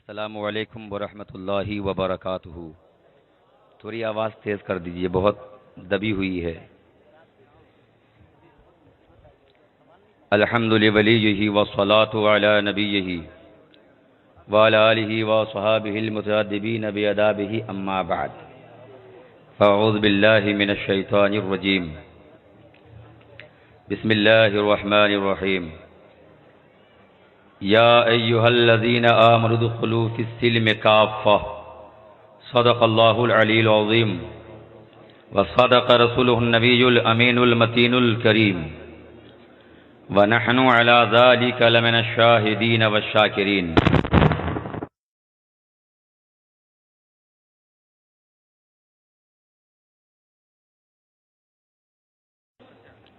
السلام علیکم ورحمۃ اللہ وبرکاتہ۔ تھوڑی آواز تیز کر دیجئے، بہت دبی ہوئی ہے۔ الحمد لولیہ والصلاة علی نبیہ وعلی آلہ وصحابہ المتادبین بآدابہ، اما بعد فاعوذ باللہ من الشیطان الرجیم، بسم اللہ الرحمن الرحیم۔ یا ایہا الذین آمنوا ادخلوا فی السلم کافہ، صدق اللہ العلی العظیم وصدق رسولہ النبی الامین المتین الکریم، ونحن علی ذلک لمن الشاہدین والشاکرین۔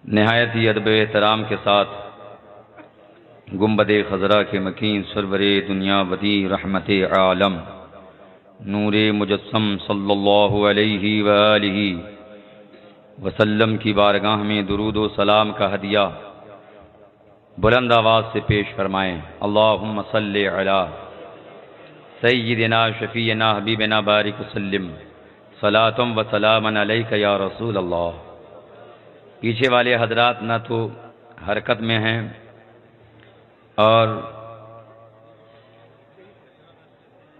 نہایت ہی ادب و احترام کے ساتھ گنبد خضرا کے مکین سرور دنیا بدی رحمت عالم نور مجسم صلی اللہ علیہ وآلہ وسلم کی بارگاہ میں درود و سلام کا ہدیہ بلند آواز سے پیش فرمائیں۔ اللہم صلی علی سیدنا شفیعنا حبیبنا بارک وسلم، صلاۃ و سلام علیک یا رسول اللہ۔ پیچھے والے حضرات نہ تو حرکت میں ہیں اور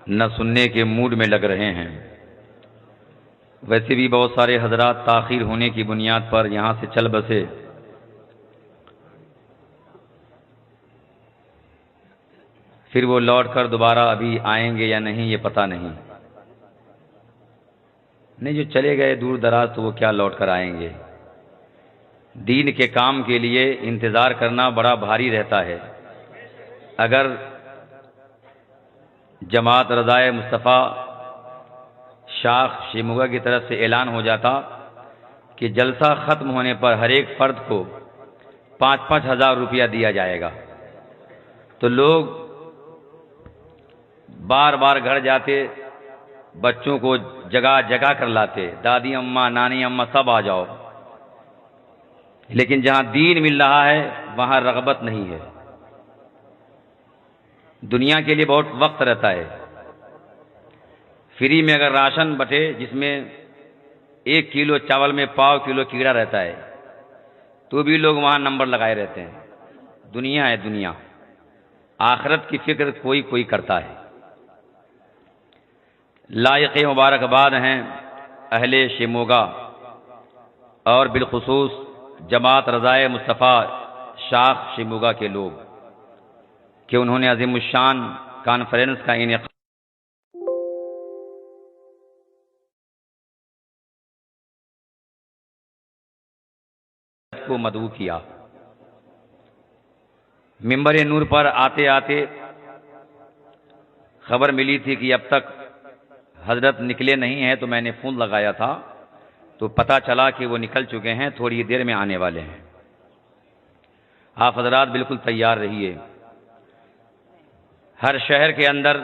نہ سننے کے موڈ میں لگ رہے ہیں۔ ویسے بھی بہت سارے حضرات تاخیر ہونے کی بنیاد پر یہاں سے چل بسے، پھر وہ لوٹ کر دوبارہ ابھی آئیں گے یا نہیں یہ پتہ نہیں۔ نہیں، جو چلے گئے دور دراز تو وہ کیا لوٹ کر آئیں گے۔ دین کے کام کے لیے انتظار کرنا بڑا بھاری رہتا ہے۔ اگر جماعت رضائے مصطفیٰ شاخ شیموگا کی طرف سے اعلان ہو جاتا کہ جلسہ ختم ہونے پر ہر ایک فرد کو 5-5 ہزار روپیہ دیا جائے گا، تو لوگ بار بار گھر جاتے، بچوں کو جگا جگا کر لاتے، دادی اماں نانی اماں سب آ جاؤ۔ لیکن جہاں دین مل رہا ہے وہاں رغبت نہیں ہے۔ دنیا کے لیے بہت وقت رہتا ہے۔ فری میں اگر راشن بٹے جس میں 1 کلو چاول میں 1.25 کلو کیڑا رہتا ہے تو بھی لوگ وہاں نمبر لگائے رہتے ہیں۔ دنیا ہے دنیا، آخرت کی فکر کوئی کوئی کرتا ہے۔ لائق مبارکباد ہیں اہل شیموگا اور بالخصوص جماعت رضائے مصطفیٰ شاخ شیموگا کے لوگ کہ انہوں نے عظیم الشان کانفرنس کا انعقاد کو مدعو کیا۔ منبر نور پر آتے آتے خبر ملی تھی کہ اب تک حضرت نکلے نہیں ہیں، تو میں نے فون لگایا تھا تو پتہ چلا کہ وہ نکل چکے ہیں، تھوڑی دیر میں آنے والے ہیں۔ آپ حضرات بالکل تیار رہیے۔ ہر شہر کے اندر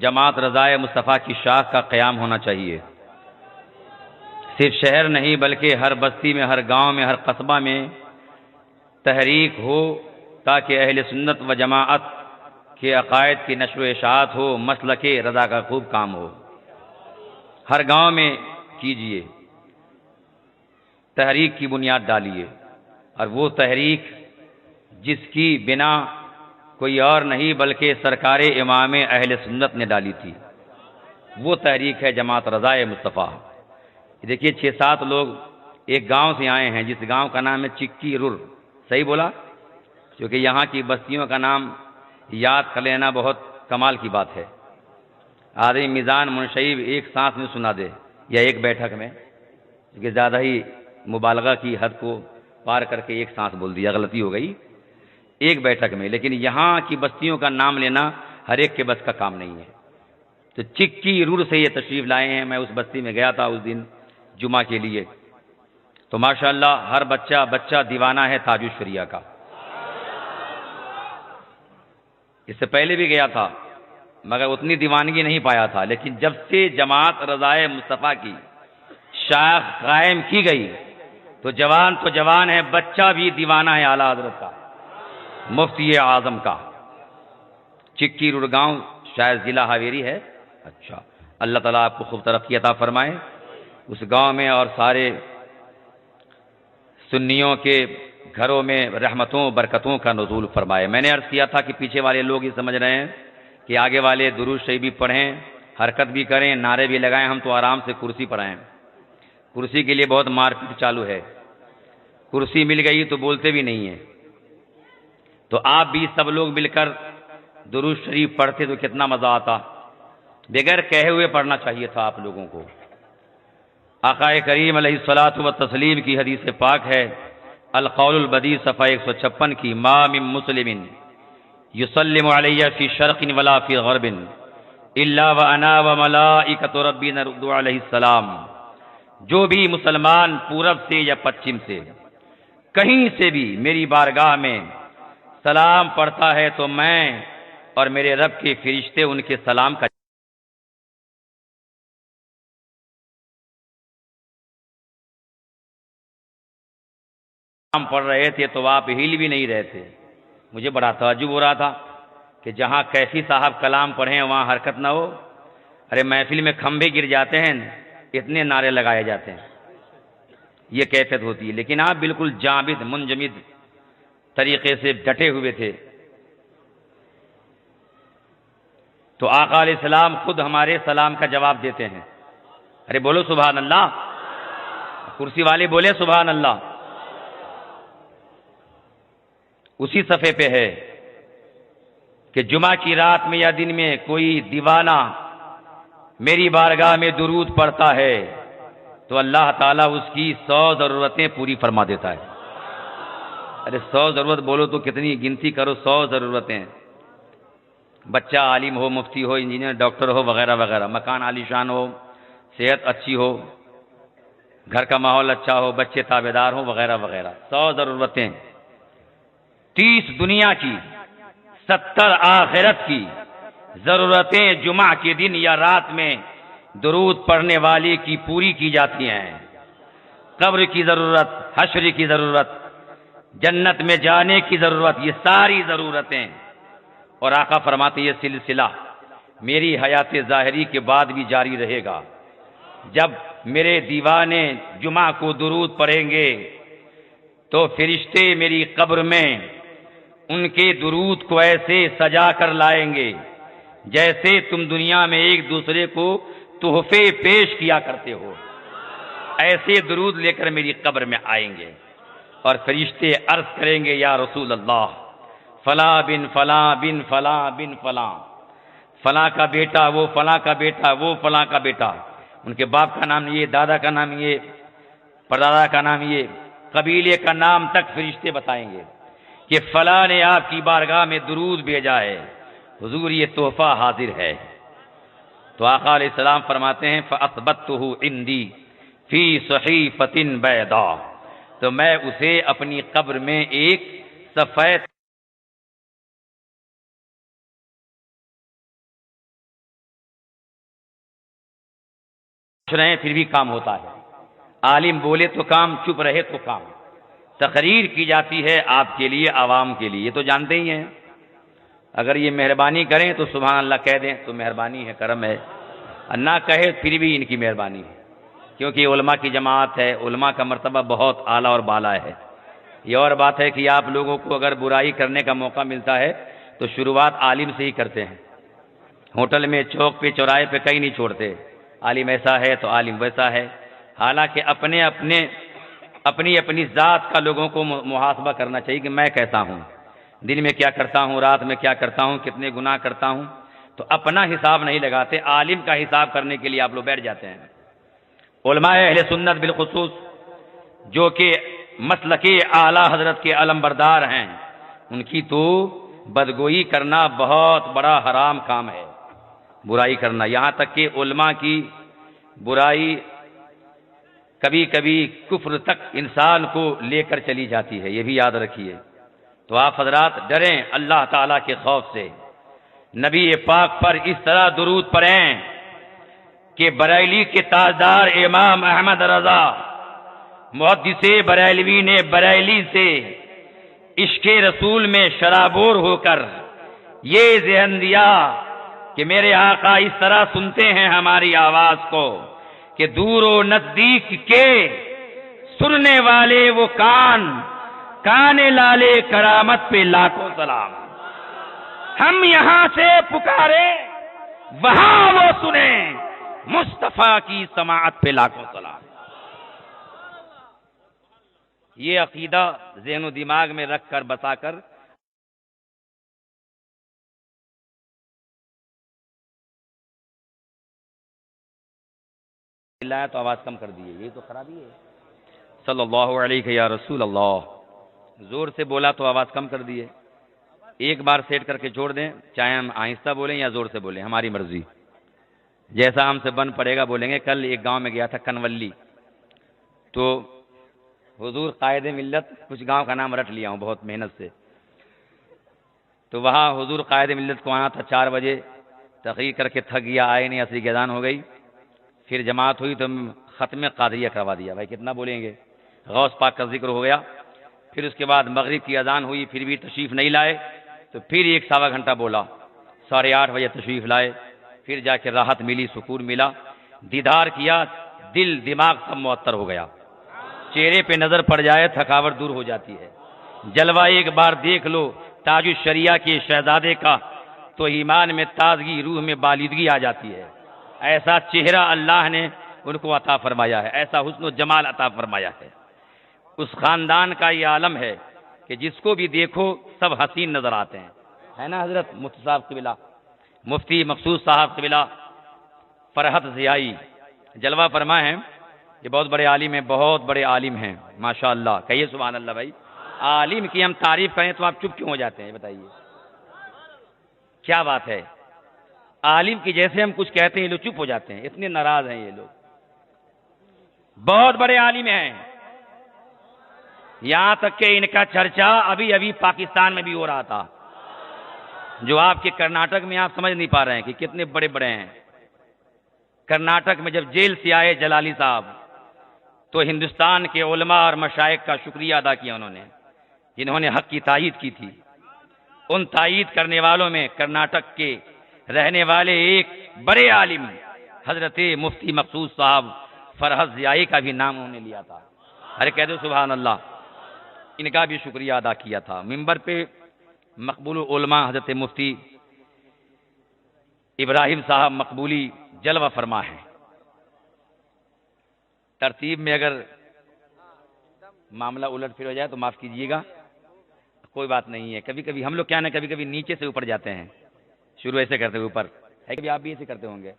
جماعت رضائے مصطفیٰ کی شاخ کا قیام ہونا چاہیے۔ صرف شہر نہیں بلکہ ہر بستی میں، ہر گاؤں میں، ہر قصبہ میں تحریک ہو تاکہ اہل سنت و جماعت کے عقائد کی نشر و اشاعت ہو، مسلک رضا کا خوب کام ہو۔ ہر گاؤں میں کیجئے، تحریک کی بنیاد ڈالیے، اور وہ تحریک جس کی بنا کوئی اور نہیں بلکہ سرکار امام اہل سنت نے ڈالی تھی، وہ تحریک ہے جماعت رضائے مصطفیٰ۔ دیکھیے 6-7 لوگ ایک گاؤں سے آئے ہیں جس گاؤں کا نام ہے چکی رور۔ صحیح بولا؟ کیونکہ یہاں کی بستیوں کا نام یاد کر لینا بہت کمال کی بات ہے۔ آدمی میزان منشیب ایک سانس میں سنا دے یا ایک بیٹھک میں، کیونکہ زیادہ ہی مبالغہ کی حد کو پار کر کے ایک سانس بول دیا، غلطی ہو گئی، ایک بیٹھک میں۔ لیکن یہاں کی بستیوں کا نام لینا ہر ایک کے بس کا کام نہیں ہے۔ تو چکی رور سے یہ تشریف لائے ہیں۔ میں اس بستی میں گیا تھا اس دن جمعہ کے لیے، تو ماشاءاللہ ہر بچہ دیوانہ ہے تاج الشریعہ کا۔ اس سے پہلے بھی گیا تھا مگر اتنی دیوانگی نہیں پایا تھا، لیکن جب سے جماعت رضائے مصطفیٰ کی شاخ قائم کی گئی تو جوان ہے، بچہ بھی دیوانہ ہے اعلیٰ حضرت کا، مفتی اعظم کا۔ چکی رور گاؤں شاید ضلع ہاویری ہے. اچھا، اللہ تعالیٰ آپ کو خوب ترقی عطا فرمائے. اس گاؤں میں اور سارے سنیوں کے گھروں میں رحمتوں برکتوں کا نزول فرمائے. میں نے عرض کیا تھا کہ پیچھے والے لوگ یہ سمجھ رہے ہیں کہ آگے والے درود شریف بھی پڑھیں، حرکت بھی کریں، نعرے بھی لگائیں، ہم تو آرام سے کرسی پر آئیں. کرسی کے لیے بہت مار پیٹ چالو ہے. کرسی مل گئی تو بولتے بھی نہیں ہیں. تو آپ بھی سب لوگ مل کر درود شریف پڑھتے تو کتنا مزہ آتا. بغیر کہے ہوئے پڑھنا چاہیے تھا آپ لوگوں کو. آقا کریم علیہ الصلاۃ والتسلیم کی حدیث پاک ہے، القول البدیع صفحہ 156 کی، ما من مسلم یسلم علیہ فی شرق ولا فی غرب الا وانا وملائکۃ ربی نرد علیہ السلام. جو بھی مسلمان پورب سے یا پچھم سے کہیں سے بھی میری بارگاہ میں سلام پڑھتا ہے تو میں اور میرے رب کے فرشتے ان کے سلام کا سلام پڑھ رہے تھے تو آپ ہل بھی نہیں رہے تھے. مجھے بڑا تعجب ہو رہا تھا کہ جہاں کیفی صاحب کلام پڑھیں وہاں حرکت نہ ہو. ارے محفل میں کھمبے گر جاتے ہیں، اتنے نعرے لگائے جاتے ہیں، یہ کیفیت ہوتی ہے. لیکن آپ بالکل جامد منجمد طریقے سے ڈٹے ہوئے تھے. تو آقا علیہ السلام خود ہمارے سلام کا جواب دیتے ہیں. ارے بولو سبحان اللہ. کرسی والے بولے سبحان اللہ. اسی صفحے پہ ہے کہ جمعہ کی رات میں یا دن میں کوئی دیوانہ میری بارگاہ میں درود پڑھتا ہے تو اللہ تعالیٰ اس کی 100 ضرورتیں پوری فرما دیتا ہے. ارے 100 ضرورت بولو تو کتنی گنتی کرو. 100 ضرورتیں. بچہ عالم ہو، مفتی ہو، انجینئر، ڈاکٹر ہو، وغیرہ وغیرہ، مکان عالیشان ہو، صحت اچھی ہو، گھر کا ماحول اچھا ہو، بچے تابع دار ہوں، وغیرہ وغیرہ. 100 ضرورتیں. 30 دنیا کی، 70 آخرت کی ضرورتیں جمعہ کے دن یا رات میں درود پڑھنے والے کی پوری کی جاتی ہیں. قبر کی ضرورت، حشر کی ضرورت، جنت میں جانے کی ضرورت، یہ ساری ضرورتیں. اور آقا فرماتے یہ سلسلہ میری حیات ظاہری کے بعد بھی جاری رہے گا. جب میرے دیوانے جمعہ کو درود پڑھیں گے تو فرشتے میری قبر میں ان کے درود کو ایسے سجا کر لائیں گے جیسے تم دنیا میں ایک دوسرے کو تحفے پیش کیا کرتے ہو. ایسے درود لے کر میری قبر میں آئیں گے اور فرشتے عرض کریں گے یا رسول اللہ فلاں بن فلاں بن فلاں بن فلاں، فلاں کا بیٹا، وہ فلاں کا بیٹا، وہ فلاں کا بیٹا. ان کے باپ کا نام یہ، دادا کا نام یہ، پردادا کا نام یہ، قبیلے کا نام تک فرشتے بتائیں گے کہ فلاں نے آپ کی بارگاہ میں درود بھیجا ہے، حضور یہ تحفہ حاضر ہے. تو آقا علیہ السلام فرماتے ہیں فَأَثْبَتْتُهُ عِنْدِي فِي صَحِيفَةٍ بَيْضَاءٍ، تو میں اسے اپنی قبر میں ایک سفید رہے پھر بھی کام ہوتا ہے. عالم بولے تو کام، چپ رہے تو کام. تقریر کی جاتی ہے آپ کے لیے، عوام کے لیے، یہ تو جانتے ہی ہیں. اگر یہ مہربانی کریں تو سبحان اللہ کہہ دیں تو مہربانی ہے، کرم ہے. نہ کہے پھر بھی ان کی مہربانی ہے، کیونکہ علماء کی جماعت ہے. علماء کا مرتبہ بہت اعلیٰ اور بالا ہے. یہ اور بات ہے کہ آپ لوگوں کو اگر برائی کرنے کا موقع ملتا ہے تو شروعات عالم سے ہی کرتے ہیں. ہوٹل میں، چوک پہ، چوراہے پہ کہیں نہیں چھوڑتے. عالم ایسا ہے تو عالم ویسا ہے. حالانکہ اپنی اپنی ذات کا لوگوں کو محاسبہ کرنا چاہیے کہ میں کیسا ہوں، دن میں کیا کرتا ہوں، رات میں کیا کرتا ہوں، کتنے گناہ کرتا ہوں. تو اپنا حساب نہیں لگاتے، عالم کا حساب کرنے کے لیے آپ لوگ بیٹھ جاتے ہیں. علماء اہل سنت بالخصوص جو کہ مسلک اعلیٰ حضرت کے علم بردار ہیں، ان کی تو بدگوئی کرنا بہت بڑا حرام کام ہے. برائی کرنا، یہاں تک کہ علماء کی برائی کبھی کبھی کفر تک انسان کو لے کر چلی جاتی ہے، یہ بھی یاد رکھیے. تو آپ حضرات ڈریں اللہ تعالیٰ کے خوف سے. نبی پاک پر اس طرح درود پڑھیں کہ بریلی کے تاجدار امام احمد رضا محدث بریلوی نے بریلی سے عشق رسول میں شرابور ہو کر یہ ذہن دیا کہ میرے آقا اس طرح سنتے ہیں ہماری آواز کو کہ دور و نزدیک کے سننے والے وہ کان لالے کرامت پہ لاکھوں سلام. ہم یہاں سے پکارے وہاں وہ سنیں مصطفیٰ کی سماعت پہ لاکھوں سلام. یہ عقیدہ ذہن و دماغ میں رکھ کر بتا کر اللہ تو آواز کم کر دیے. یہ تو خرابی ہے. صلی اللہ علیہ یا رسول اللہ. زور سے بولا تو آواز کم کر دیے. ایک بار سیٹ کر کے چھوڑ دیں, چاہے ہم آہستہ بولیں یا زور سے بولیں, ہماری مرضی, جیسا ہم سے بن پڑے گا بولیں گے. کل ایک گاؤں میں گیا تھا کنولی, تو حضور قائد ملت, کچھ گاؤں کا نام رٹ لیا ہوں بہت محنت سے, تو وہاں حضور قائد ملت کو آنا تھا 4 بجے, تقریر کر کے تھک گیا, آئے نہیں, عصر کی اذان ہو گئی. پھر جماعت ہوئی تو ختم قادریہ کروا دیا. بھائی کتنا بولیں گے, غوث پاک کا ذکر ہو گیا. پھر اس کے بعد مغرب کی اذان ہوئی, پھر بھی تشریف نہیں لائے, تو پھر 1 سوا گھنٹہ بولا, 8:30 بجے تشریف لائے. پھر جا کے راحت ملی, سکون ملا, دیدار کیا, دل دماغ سب معطر ہو گیا. چہرے پہ نظر پڑ جائے تھکاوٹ دور ہو جاتی ہے. جلوہ ایک بار دیکھ لو تاج الشریعہ کے شہزادے کا, تو ایمان میں تازگی, روح میں بالیدگی آ جاتی ہے. ایسا چہرہ اللہ نے ان کو عطا فرمایا ہے, ایسا حسن و جمال عطا فرمایا ہے. اس خاندان کا یہ عالم ہے کہ جس کو بھی دیکھو سب حسین نظر آتے ہیں, ہے نا حضرت مفتی صاحب قبلہ, مفتی مقصود صاحب قبلہ فرحت ضیائی جلوہ فرما ہیں. یہ بہت بڑے عالم ہیں, بہت بڑے عالم ہیں ماشاءاللہ. کہیے سبحان اللہ. بھائی عالم کی ہم تعریف کریں تو آپ چپ کیوں ہو جاتے ہیں, بتائیے کیا بات ہے؟ عالم کی جیسے ہم کچھ کہتے ہیں یہ لوگ چپ ہو جاتے ہیں, اتنے ناراض ہیں یہ لوگ. بہت بڑے عالم ہیں, یہاں تک کہ ان کا چرچا ابھی پاکستان میں بھی ہو رہا تھا, جو آپ کے کرناٹک میں آپ سمجھ نہیں پا رہے ہیں کہ کتنے بڑے بڑے ہیں. کرناٹک میں جب جیل سے آئے جلالی صاحب, تو ہندوستان کے علماء اور مشائخ کا شکریہ ادا کیا انہوں نے, جنہوں نے حق کی تائید کی تھی. ان تائید کرنے والوں میں کرناٹک کے رہنے والے ایک بڑے عالم حضرت مفتی مقصود صاحب فرحت ضیائی کا بھی نام انہوں نے لیا تھا. ارے کہہ دو سبحان اللہ. ان کا بھی شکریہ ادا کیا تھا. ممبر پہ مقبول علماء حضرت مفتی ابراہیم صاحب مقبولی جلوہ فرما ہے. ترتیب میں اگر معاملہ الٹ پھر ہو جائے تو معاف کیجیے گا, کوئی بات نہیں ہے. کبھی کبھی ہم لوگ کیا نا, کبھی کبھی نیچے سے اوپر جاتے ہیں, شروع ایسے کرتے ہیں اوپر ہے, کبھی آپ بھی ایسے کرتے ہوں گے.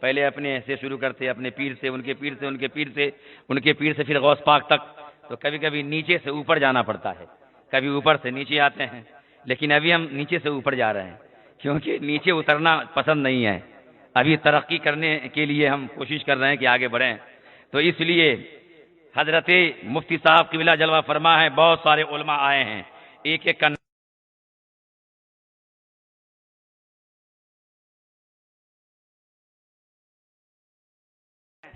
پہلے اپنے سے شروع کرتے, اپنے پیر سے, ان کے پیر سے, ان کے پیر سے, ان کے پیر سے, پھر غوث پاک تک. تو کبھی کبھی نیچے سے اوپر جانا پڑتا ہے, کبھی اوپر سے نیچے آتے ہیں. لیکن ابھی ہم نیچے سے اوپر جا رہے ہیں, کیونکہ نیچے اترنا پسند نہیں ہے. ابھی ترقی کرنے کے لیے ہم کوشش کر رہے ہیں کہ آگے بڑھیں. تو اس لیے حضرت مفتی صاحب قبلہ جلوہ فرما ہے, بہت سارے علماء آئے ہیں. ایک ایک کا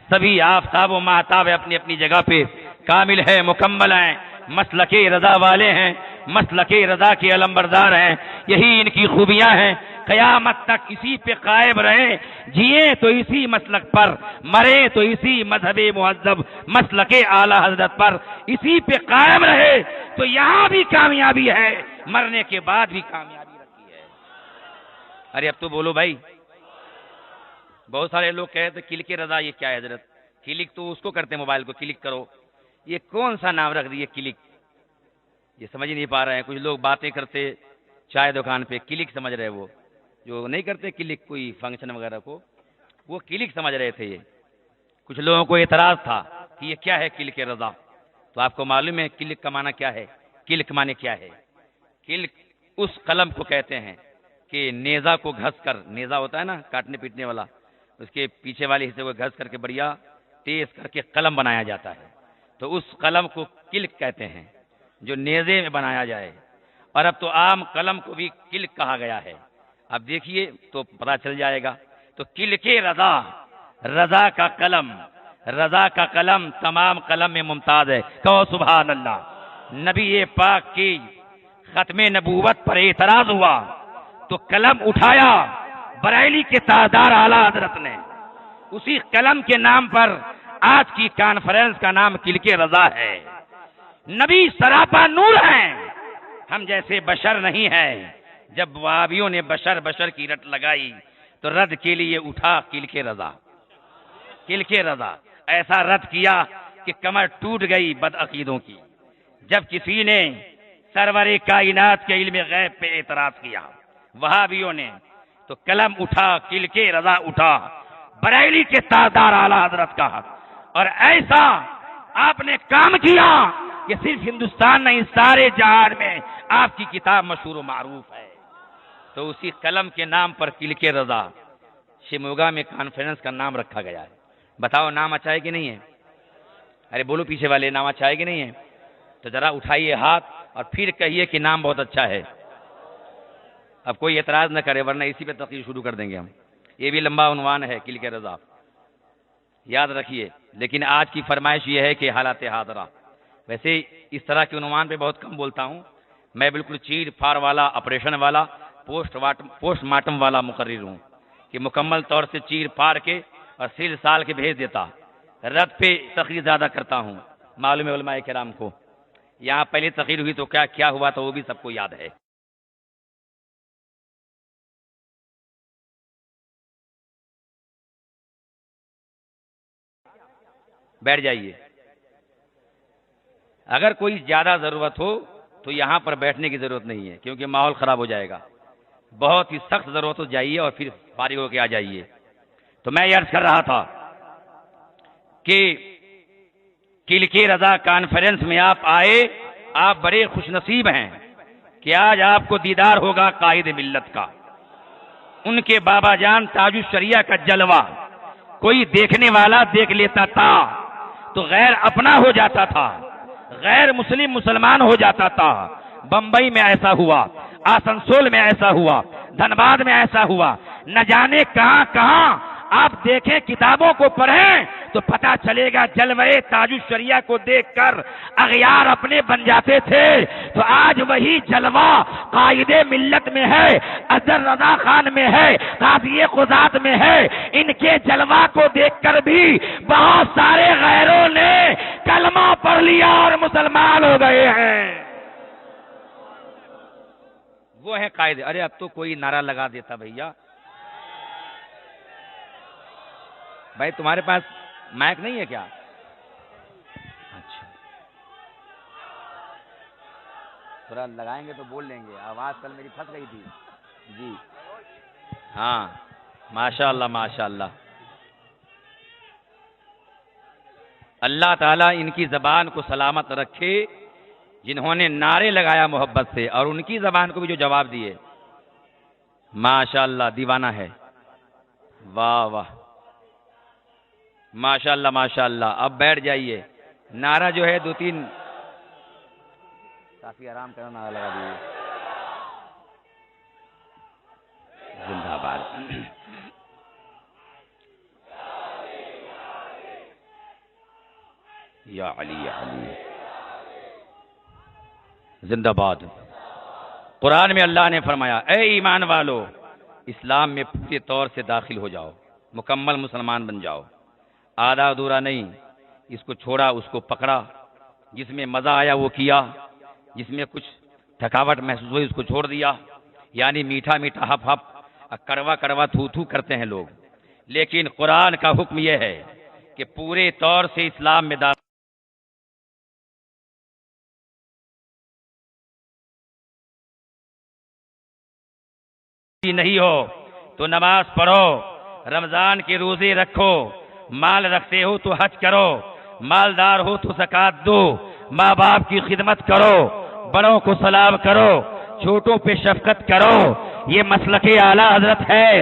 سبھی آفتاب و مہتاب اپنی اپنی جگہ پہ کامل ہے, مکمل ہیں, مسلک رضا والے ہیں, مسلک رضا کے علمبردار ہیں. یہی ان کی خوبیاں ہیں. قیامت تک اسی پہ قائم رہیں, جیے تو اسی مسلک پر, مرے تو اسی مذہب مہذب مسلک اعلی حضرت پر. اسی پہ قائم رہے تو یہاں بھی کامیابی ہے, مرنے کے بعد بھی کامیابی رکھی ہے. ارے اب تو بولو بھائی. بہت سارے لوگ کہتے ہیں کلک رضا, یہ کیا ہے حضرت؟ کلک تو اس کو کرتے ہیں, موبائل کو کلک کرو. یہ کون سا نام رکھ دیے کلک؟ یہ سمجھ نہیں پا رہے ہیں. کچھ لوگ باتیں کرتے چائے دکان پہ, کلک سمجھ رہے, وہ جو نہیں کرتے کلک کوئی فنکشن وغیرہ کو, وہ کلک سمجھ رہے تھے. یہ کچھ لوگوں کو اعتراض تھا کہ یہ کیا ہے کلک رضا. تو آپ کو معلوم ہے کلک کا معنی کیا ہے؟ کلک معنی کیا ہے؟ کلک اس قلم کو کہتے ہیں کہ نیزہ کو گھس کر, نیزہ ہوتا ہے نا کاٹنے پیٹنے والا, اس کے پیچھے والے حصے کو گھس کر کے بڑھیا تیز کر کے قلم بنایا جاتا ہے. تو اس قلم کو کلک کہتے ہیں جو نیزے میں بنایا جائے. اور اب تو عام قلم کو بھی کلک کہا گیا ہے. اب دیکھیے تو پتہ چل جائے گا. تو کلک رضا, رضا کا قلم, رضا کا قلم تمام قلم میں ممتاز ہے. کہو سبحان اللہ. نبی پاک کی ختم نبوت پر اعتراض ہوا تو قلم اٹھایا, بریلی کے تاجدار اعلیٰ حضرت نے اسی قلم کے نام پر آج کی کانفرنس کا نام کلک رضا ہے۔ نبی سراپا نور ہیں، ہم جیسے بشر نہیں ہیں۔ جب وہابیوں نے بشر کی رٹ لگائی تو رد کے لیے اٹھا کلک رضا۔ کلک رضا ایسا رد کیا کہ کمر ٹوٹ گئی بدعقیدوں کی۔ جب کسی نے سرور کائنات کے علم غیب پہ اعتراض کیا وہابیوں نے تو قلم اٹھا، کلک رضا اٹھا، بریلی کے تاجدار اعلیٰ حضرت کا۔ اور ایسا آپ نے کام کیا کہ صرف ہندوستان نہیں سارے جہان میں آپ کی کتاب مشہور و معروف ہے۔ تو اسی قلم کے نام پر کلک رضا شموگا میں کانفرنس کا نام رکھا گیا ہے۔ بتاؤ نام اچھا ہے کہ نہیں ہے؟ ارے بولو پیچھے والے، نام اچھا ہے کہ نہیں ہے؟ تو ذرا اٹھائیے ہاتھ اور پھر کہیے کہ نام بہت اچھا ہے۔ اب کوئی اعتراض نہ کرے ورنہ اسی پہ تقریر شروع کر دیں گے ہم۔ یہ بھی لمبا عنوان ہے کلک رضا، یاد رکھیے۔ لیکن آج کی فرمائش یہ ہے کہ حالات حاضرہ، ویسے اس طرح کے عنوان پہ بہت کم بولتا ہوں میں، بالکل چیر پھاڑ والا، آپریشن والا، پوسٹ مارٹم والا مقرر ہوں کہ مکمل طور سے چیر پھاڑ کے اور سیل سال کے بھیج دیتا۔ رد پہ تقریر زیادہ کرتا ہوں۔ معلوم ہے علماء کرام کو یہاں پہلی تقریر ہوئی تو کیا ہوا تھا وہ بھی سب کو یاد ہے۔ بیٹھ جائیے، اگر کوئی زیادہ ضرورت ہو تو یہاں پر بیٹھنے کی ضرورت نہیں ہے کیونکہ ماحول خراب ہو جائے گا۔ بہت ہی سخت ضرورت ہو جائیے اور پھر فارغ ہو کے آ جائیے۔ تو میں یہ عرض کر رہا تھا کہ کلک رضا کانفرنس میں آپ آئے، آپ بڑے خوش نصیب ہیں کہ آج آپ کو دیدار ہوگا قائد ملت کا۔ ان کے بابا جان تاج الشریعہ کا جلوہ کوئی دیکھنے والا دیکھ لیتا تھا تو غیر اپنا ہو جاتا تھا، غیر مسلم مسلمان ہو جاتا تھا۔ بمبئی میں ایسا ہوا، آسنسول میں ایسا ہوا، دھنباد میں ایسا ہوا، نہ جانے کہاں کہاں۔ آپ دیکھیں، کتابوں کو پڑھیں تو پتہ چلے گا جلوہ تاج الشریعہ کو دیکھ کر اغیار اپنے بن جاتے تھے۔ تو آج وہی جلوہ قائد ملت میں ہے، اظہر رضا خان میں ہے، قاضی قضات میں ہے۔ ان کے جلوہ کو دیکھ کر بھی بہت سارے غیروں نے کلمہ پڑھ لیا اور مسلمان ہو گئے ہیں۔ وہ ہے قائد۔ ارے اب تو کوئی نعرہ لگا دیتا بھیا۔ بھائی تمہارے پاس مائک نہیں ہے کیا؟ اچھا تھوڑا لگائیں گے تو بول لیں گے، آواز کل میری پھنس گئی تھی جی۔ ہاں ماشاء اللہ ماشاء اللہ، اللہ تعالیٰ ان کی زبان کو سلامت رکھے جنہوں نے نعرے لگایا محبت سے، اور ان کی زبان کو بھی جو جواب دیے ماشاء اللہ دیوانہ ہے۔ واہ واہ ماشاء اللہ ماشاء اللہ۔ اب بیٹھ جائیے، نعرہ جو ہے دو تین کافی آرام کرنا نعرہ لگا دیجیے۔ زندہ باد۔ یا علی یا علی، زندہ باد۔ قرآن میں اللہ نے فرمایا اے ایمان والو اسلام میں پورے طور سے داخل ہو جاؤ، مکمل مسلمان بن جاؤ، آدھا ادھورا نہیں۔ اس کو چھوڑا اس کو پکڑا، جس میں مزہ آیا وہ کیا، جس میں کچھ تھکاوٹ محسوس ہوئی اس کو چھوڑ دیا۔ یعنی میٹھا میٹھا ہپ ہپ، کڑوا کڑوا تھو تھو کرتے ہیں لوگ، لیکن قرآن کا حکم یہ ہے کہ پورے طور سے اسلام میں داخل نہیں ہو تو نماز پڑھو، رمضان کے روزے رکھو، مال رکھتے ہو تو حج کرو، مالدار ہو تو زکات دو، ماں باپ کی خدمت کرو، بڑوں کو سلام کرو، چھوٹوں پہ شفقت کرو۔ یہ مسلک اعلیٰ حضرت ہے،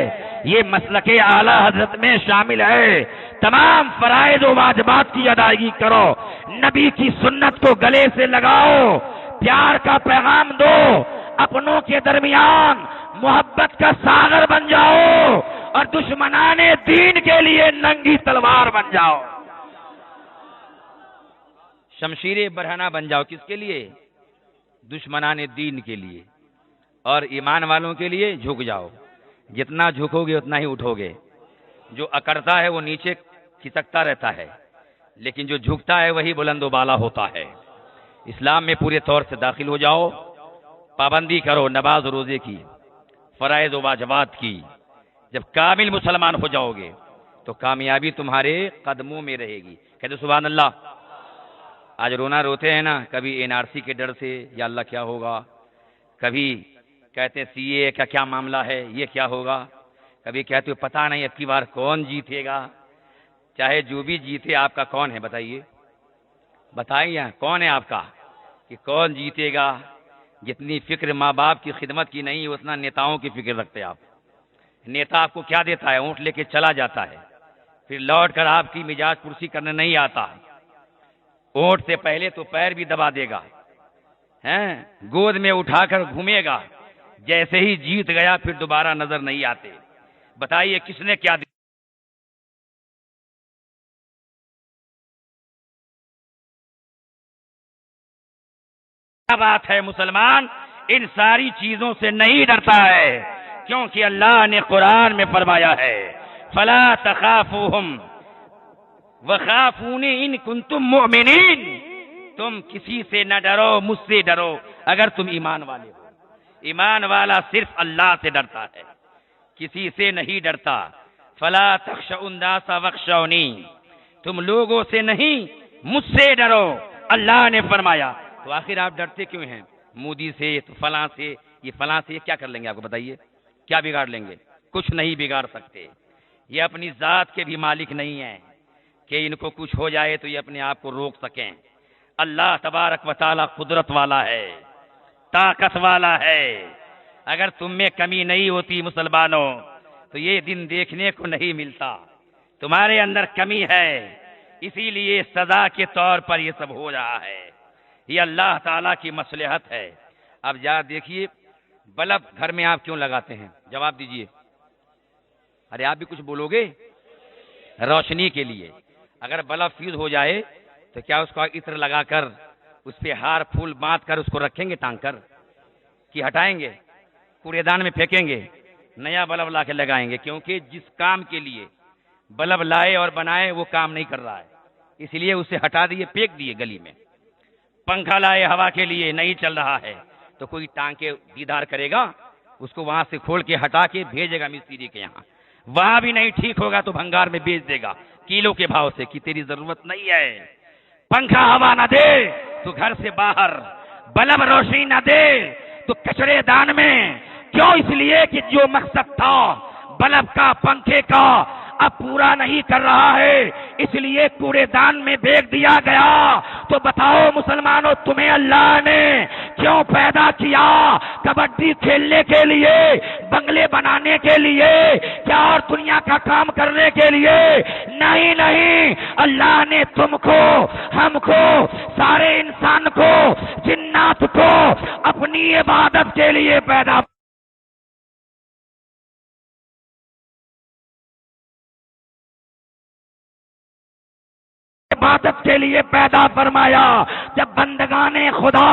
یہ مسلک اعلیٰ حضرت میں شامل ہے۔ تمام فرائض و واجبات کی ادائیگی کرو، نبی کی سنت کو گلے سے لگاؤ، پیار کا پیغام دو، اپنوں کے درمیان محبت کا ساغر بن جاؤ، اور دشمنان دین کے لیے ننگی تلوار بن جاؤ، شمشیر برہنہ بن جاؤ۔ کس کے لیے؟ دشمنان دین کے لیے، اور ایمان والوں کے لیے جھک جاؤ۔ جتنا جھکو گے اتنا ہی اٹھو گے. جو اکڑتا ہے وہ نیچے کھسکتا رہتا ہے، لیکن جو جھکتا ہے وہی بلند و بالا ہوتا ہے. اسلام میں پورے طور سے داخل ہو جاؤ، پابندی کرو نماز و روزے کی، فرائض و واجبات کی. جب کامل مسلمان ہو جاؤ گے تو کامیابی تمہارے قدموں میں رہے گی. کہتے سبحان اللہ. آج رونا روتے ہیں نا، کبھی NRC کے ڈر سے یا اللہ کیا ہوگا، کبھی کہتے ہیں CA کا کیا معاملہ ہے، یہ کیا ہوگا، کبھی کہتے ہو پتہ نہیں اب کی بار کون جیتے گا. چاہے جو بھی جیتے، آپ کا کون ہے بتائیے، بتائیے کون ہے آپ کا، کہ کون جیتے گا. جتنی فکر ماں باپ کی خدمت کی نہیں اتنا نیتاؤں کی فکر رکھتے آپ. نیتا آپ کو کیا دیتا ہے، اونٹ لے کے چلا جاتا ہے، پھر لوٹ کر آپ کی مزاج پرسی کرنے نہیں آتا. اونٹ سے پہلے تو پیر بھی دبا دے گا، گود میں اٹھا کر گھومے گا، جیسے ہی جیت گیا پھر دوبارہ نظر نہیں آتے. بتائیے کس نے کیا دیا. کیا بات ہے، مسلمان ان ساری چیزوں سے نہیں ڈرتا ہے، کیونکہ اللہ نے قرآن میں فرمایا ہے فلا تخافوہم وخافونی ان کنتم مؤمنین. تم کسی سے نہ ڈرو، مجھ سے ڈرو اگر تم ایمان والے ہو. ایمان والا صرف اللہ سے ڈرتا ہے، کسی سے نہیں ڈرتا. فلا تخشوا الناس واخشونی. تم لوگوں سے نہیں مجھ سے ڈرو، اللہ نے فرمایا. تو آخر آپ ڈرتے کیوں ہیں؟ مودی سے، تو فلاں سے، یہ فلاں سے، یہ کیا کر لیں گے آپ کو بتائیے، کیا بگاڑ لیں گے؟ کچھ نہیں بگاڑ سکتے. یہ اپنی ذات کے بھی مالک نہیں ہیں کہ ان کو کچھ ہو جائے تو یہ اپنے آپ کو روک سکیں. اللہ تبارک و تعالی قدرت والا ہے، طاقت والا ہے. اگر تم میں کمی نہیں ہوتی مسلمانوں تو یہ دن دیکھنے کو نہیں ملتا. تمہارے اندر کمی ہے، اسی لیے سزا کے طور پر یہ سب ہو رہا ہے. یہ اللہ تعالیٰ کی مصلحت ہے. اب جا دیکھیے بلب گھر میں آپ کیوں لگاتے ہیں؟ جواب دیجئے. ارے آپ بھی کچھ بولو گے. روشنی کے لیے. اگر بلب فیوز ہو جائے تو کیا اس کو عطر لگا کر اس پہ ہار پھول باندھ کر اس کو رکھیں گے ٹانگ کر، کہ ہٹائیں گے، کوڑے دان میں پھینکیں گے، نیا بلب لا کے لگائیں گے؟ کیونکہ جس کام کے لیے بلب لائے اور بنائے وہ کام نہیں کر رہا ہے، اس لیے اسے ہٹا دیے، پھینک دیے گلی میں. پنکھا لائے ہوا کے لیے، نہیں چل رہا ہے تو کوئی ٹانگ کے دیدار کرے گا؟ اس کو وہاں سے کھول کے ہٹا کے بھیجے گا مستری کے یہاں. وہاں بھی نہیں ٹھیک ہوگا تو بھنگار میں بیچ دے گا کیلو کے بھاؤ سے، کہ تیری ضرورت نہیں ہے. پنکھا ہوا نہ دے تو گھر سے باہر، بلب روشنی نہ دے تو کچرے دان میں. کیوں؟ اس لیے کہ جو مقصد تھا بلب کا، پنکھے کا، اب پورا نہیں کر رہا ہے، اس لیے کوڑے دان میں پھینک دیا گیا. تو بتاؤ مسلمانوں، تمہیں اللہ نے کیوں پیدا کیا؟ کبڈی کھیلنے کے لیے، بنگلے بنانے کے لیے، کیا اور دنیا کا کام کرنے کے لیے؟ نہیں نہیں، اللہ نے تم کو، ہم کو، سارے انسان کو، جنات کو اپنی عبادت کے لیے پیدا عبادت کے لیے پیدا فرمایا. جب بندگان خدا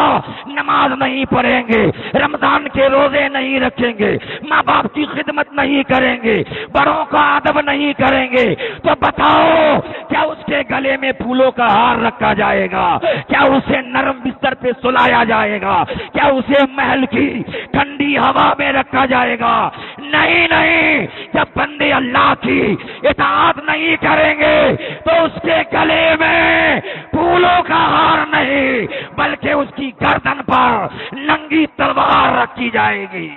نماز نہیں پڑھیں گے، رمضان کے روزے نہیں رکھیں گے، ماں باپ کی خدمت نہیں کریں گے، بڑوں کا ادب نہیں کریں گے، تو بتاؤ کیا اس کے گلے میں پھولوں کا ہار رکھا جائے گا؟ کیا اسے نرم بستر پہ سلایا جائے گا؟ کیا اسے محل کی ٹھنڈی ہوا میں رکھا جائے گا؟ نہیں نہیں. جب بندے اللہ کی اطاعت نہیں کریں گے تو اس کے گلے میں پھولوں کا ہار نہیں بلکہ اس کی گردن پر ننگی تلوار رکھی جائے گی.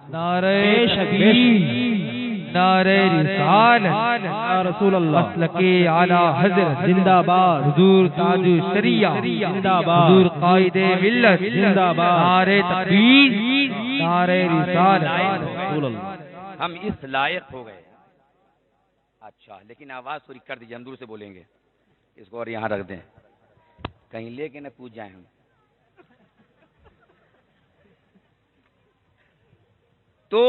نعرہ شبیر، نعرہ رسالت، رسول اللہ، مسلک اعلی حضرت زندہ باد، حضور تاج الشریعہ زندہ باد، حضور قائد ملت زندہ باد، نعرہ تکبیر، نعرہ رسالت، رسول اللہ. ہم اس لائق ہو گئے. اچھا، لیکن آواز تھوڑی کر دیجیے، ہم دور سے بولیں گے. اس کو اور یہاں رکھ دیں، کہیں لے کے نہ پوچھ جائیں ہم. تو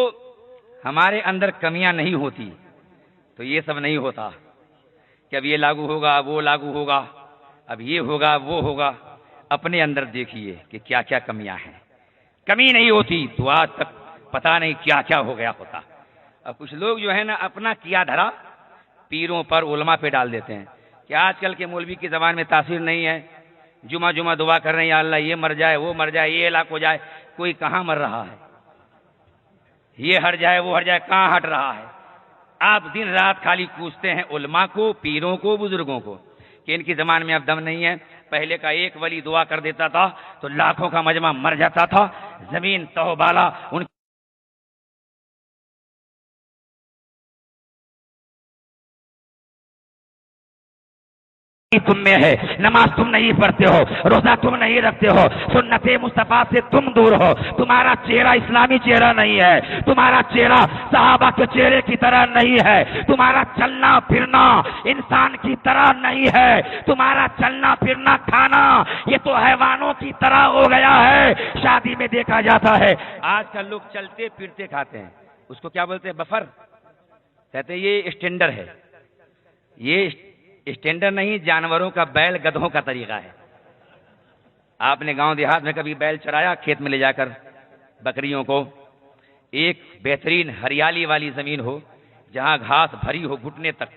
ہمارے اندر کمیاں نہیں ہوتی تو یہ سب نہیں ہوتا کہ اب یہ لاگو ہوگا، وہ لاگو ہوگا، اب یہ ہوگا، وہ ہوگا. اپنے اندر دیکھیے کہ کیا کیا کمیاں ہیں. کمی نہیں ہوتی تو آج تک پتہ نہیں کیا کیا ہو گیا ہوتا. اب کچھ لوگ جو ہے نا اپنا کیا دھرا پیروں پر علماء پہ ڈال دیتے ہیں کہ آج کل کے مولوی کی زبان میں تاثیر نہیں ہے، جمعہ دعا کر رہے ہیں یا اللہ یہ مر جائے وہ مر جائے یہ ہلاک ہو جائے. کوئی کہاں مر رہا ہے، یہ ہٹ جائے وہ ہٹ جائے، کہاں ہٹ رہا ہے. آپ دن رات خالی پوچھتے ہیں علماء کو، پیروں کو، بزرگوں کو کہ ان کی زبان میں اب دم نہیں ہے. پہلے کا ایک ولی دعا کر دیتا تھا تو لاکھوں کا مجمع مر جاتا تھا. زمین تو بالا ان تم میں ہے. نماز تم نہیں پڑھتے ہو، روزہ تم نہیں رکھتے ہو، سنت مصطفیٰ سے تم دور ہو. تمہارا چہرہ اسلامی چہرہ نہیں ہے، تمہارا چہرہ صحابہ کے چہرے کی طرح نہیں ہے، تمہارا چلنا پھرنا انسان کی طرح نہیں ہے، تمہارا چلنا پھرنا کھانا یہ تو حیوانوں کی طرح ہو گیا ہے. شادی میں دیکھا جاتا ہے آج کل لوگ چلتے پھرتے کھاتے ہیں، اس کو کیا بولتے ہیں؟ بفر کہتے ہیں. یہ اسٹینڈر ہے، یہ اسٹینڈر نہیں، جانوروں کا بیل گدھوں کا طریقہ ہے. آپ نے گاؤں دیہات میں کبھی بیل چرایا کھیت میں لے جا کر بکریوں کو؟ ایک بہترین ہریالی والی زمین ہو جہاں گھاس بھری ہو گھٹنے تک،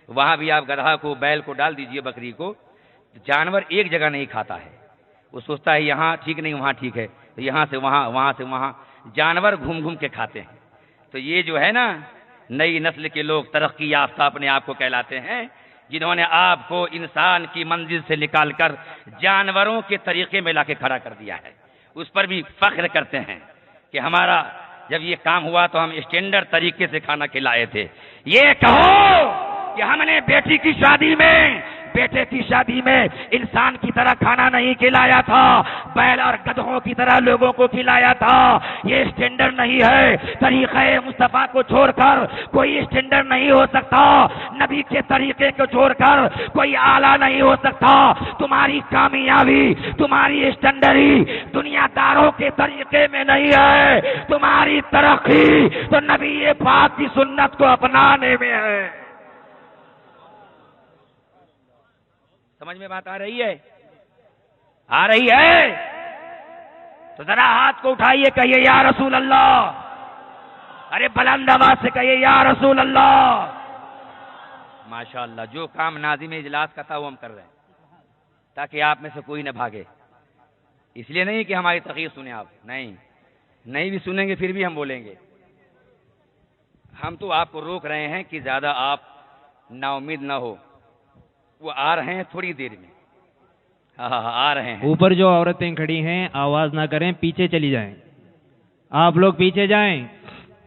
وہاں بھی آپ گدھا کو بیل کو ڈال دیجئے بکری کو، جانور ایک جگہ نہیں کھاتا ہے. وہ سوچتا ہے یہاں ٹھیک نہیں وہاں ٹھیک ہے، تو یہاں سے وہاں وہاں سے وہاں جانور گھوم گھوم کے کھاتے ہیں. تو یہ جو ہے نا نئی نسل کے لوگ ترقی یافتہ اپنے آپ کو کہلاتے ہیں، جنہوں نے آپ کو انسان کی منزل سے نکال کر جانوروں کے طریقے میں لا کے کھڑا کر دیا ہے. اس پر بھی فخر کرتے ہیں کہ ہمارا جب یہ کام ہوا تو ہم اسٹینڈرڈ طریقے سے کھانا کھلائے تھے. یہ کہو کہ ہم نے بیٹی کی شادی میں بیٹے کی شادی میں انسان کی طرح کھانا نہیں کھلایا تھا، بیل اور گدھوں کی طرح لوگوں کو کھلایا تھا. یہ اسٹینڈرڈ نہیں ہے. طریقہ مصطفیٰ کو چھوڑ کر کوئی اسٹینڈرڈ نہیں ہو سکتا، نبی کے طریقے کو چھوڑ کر کوئی اعلیٰ نہیں ہو سکتا. تمہاری کامیابی، تمہاری اسٹینڈرڈی دنیا داروں کے طریقے میں نہیں ہے، تمہاری ترقی تو نبی پاک کی سنت کو اپنانے میں ہے. سمجھ میں بات آ رہی ہے؟ آ رہی ہے تو ذرا ہاتھ کو اٹھائیے، کہیے یا رسول اللہ. ارے بلند آواز سے کہیے یا رسول اللہ. ماشاءاللہ، جو کام ناظم اجلاس کا تھا وہ ہم کر رہے ہیں تاکہ آپ میں سے کوئی نہ بھاگے. اس لیے نہیں کہ ہماری تقریر سنیں آپ، نہیں بھی سنیں گے پھر بھی ہم بولیں گے. ہم تو آپ کو روک رہے ہیں کہ زیادہ آپ نا امید نہ ہو. وہ آ رہے ہیں تھوڑی دیر میں. ہاں آ رہے ہیں. اوپر جو عورتیں کھڑی ہیں آواز نہ کریں، پیچھے چلی جائیں. آپ لوگ پیچھے جائیں.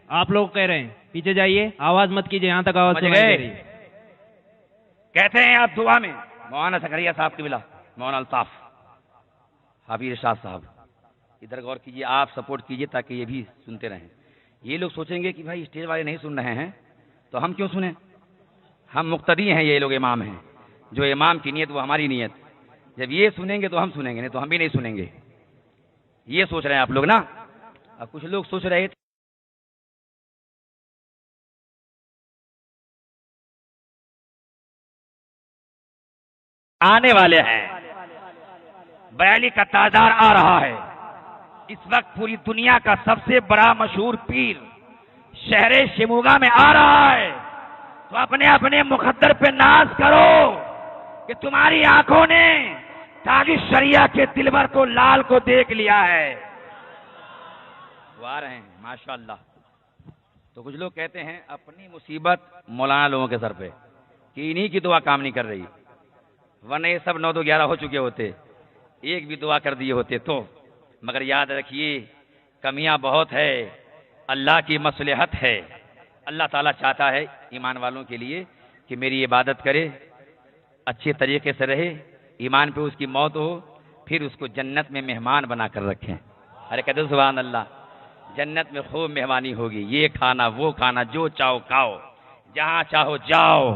آپ لوگ کہہ رہے ہیں پیچھے جائیے، آواز مت کیجیے یہاں تک آواز سنائی دے رہی ہے. کہتے ہیں آپ دعا میں مولانا زکریا صاحب کی بلا، مولانا الطاف حافظ ارشاد صاحب ادھر غور کیجیے، آپ سپورٹ کیجیے تاکہ یہ بھی سنتے رہیں. یہ لوگ سوچیں گے کہ بھائی اسٹیج والے نہیں سن رہے ہیں تو ہم کیوں سنیں؟ ہم مقتدی ہیں، یہ لوگ امام ہیں. جو امام کی نیت وہ ہماری نیت. جب یہ سنیں گے تو ہم سنیں گے، نہیں تو ہم بھی نہیں سنیں گے. یہ سوچ رہے ہیں آپ لوگ نا. اب کچھ لوگ سوچ رہے تھے آنے والے ہیں، بیلی کا تاجدار آ رہا ہے. اس وقت پوری دنیا کا سب سے بڑا مشہور پیر شہر شموگا میں آ رہا ہے. تو اپنے اپنے مقدر پہ ناز کرو کہ تمہاری آنکھوں نے تاج شریعہ کے دلبر کو لال کو دیکھ لیا ہے. وہ آ رہے ہیں ماشاءاللہ. تو کچھ لوگ کہتے ہیں اپنی مصیبت مولانا لوگوں کے سر پہ کہ انہی کی دعا کام نہیں کر رہی، ورنہ یہ سب 9 2 11 ہو چکے ہوتے، ایک بھی دعا کر دیے ہوتے تو. مگر یاد رکھیے کمیاں بہت ہے، اللہ کی مصلحت ہے. اللہ تعالیٰ چاہتا ہے ایمان والوں کے لیے کہ میری عبادت کرے، اچھے طریقے سے رہے، ایمان پہ اس کی موت ہو، پھر اس کو جنت میں مہمان بنا کر رکھیں. ارے کہتے سبحان اللہ. جنت میں خوب مہمانی ہوگی، یہ کھانا وہ کھانا، جو چاہو کھاؤ، جہاں چاہو جاؤ.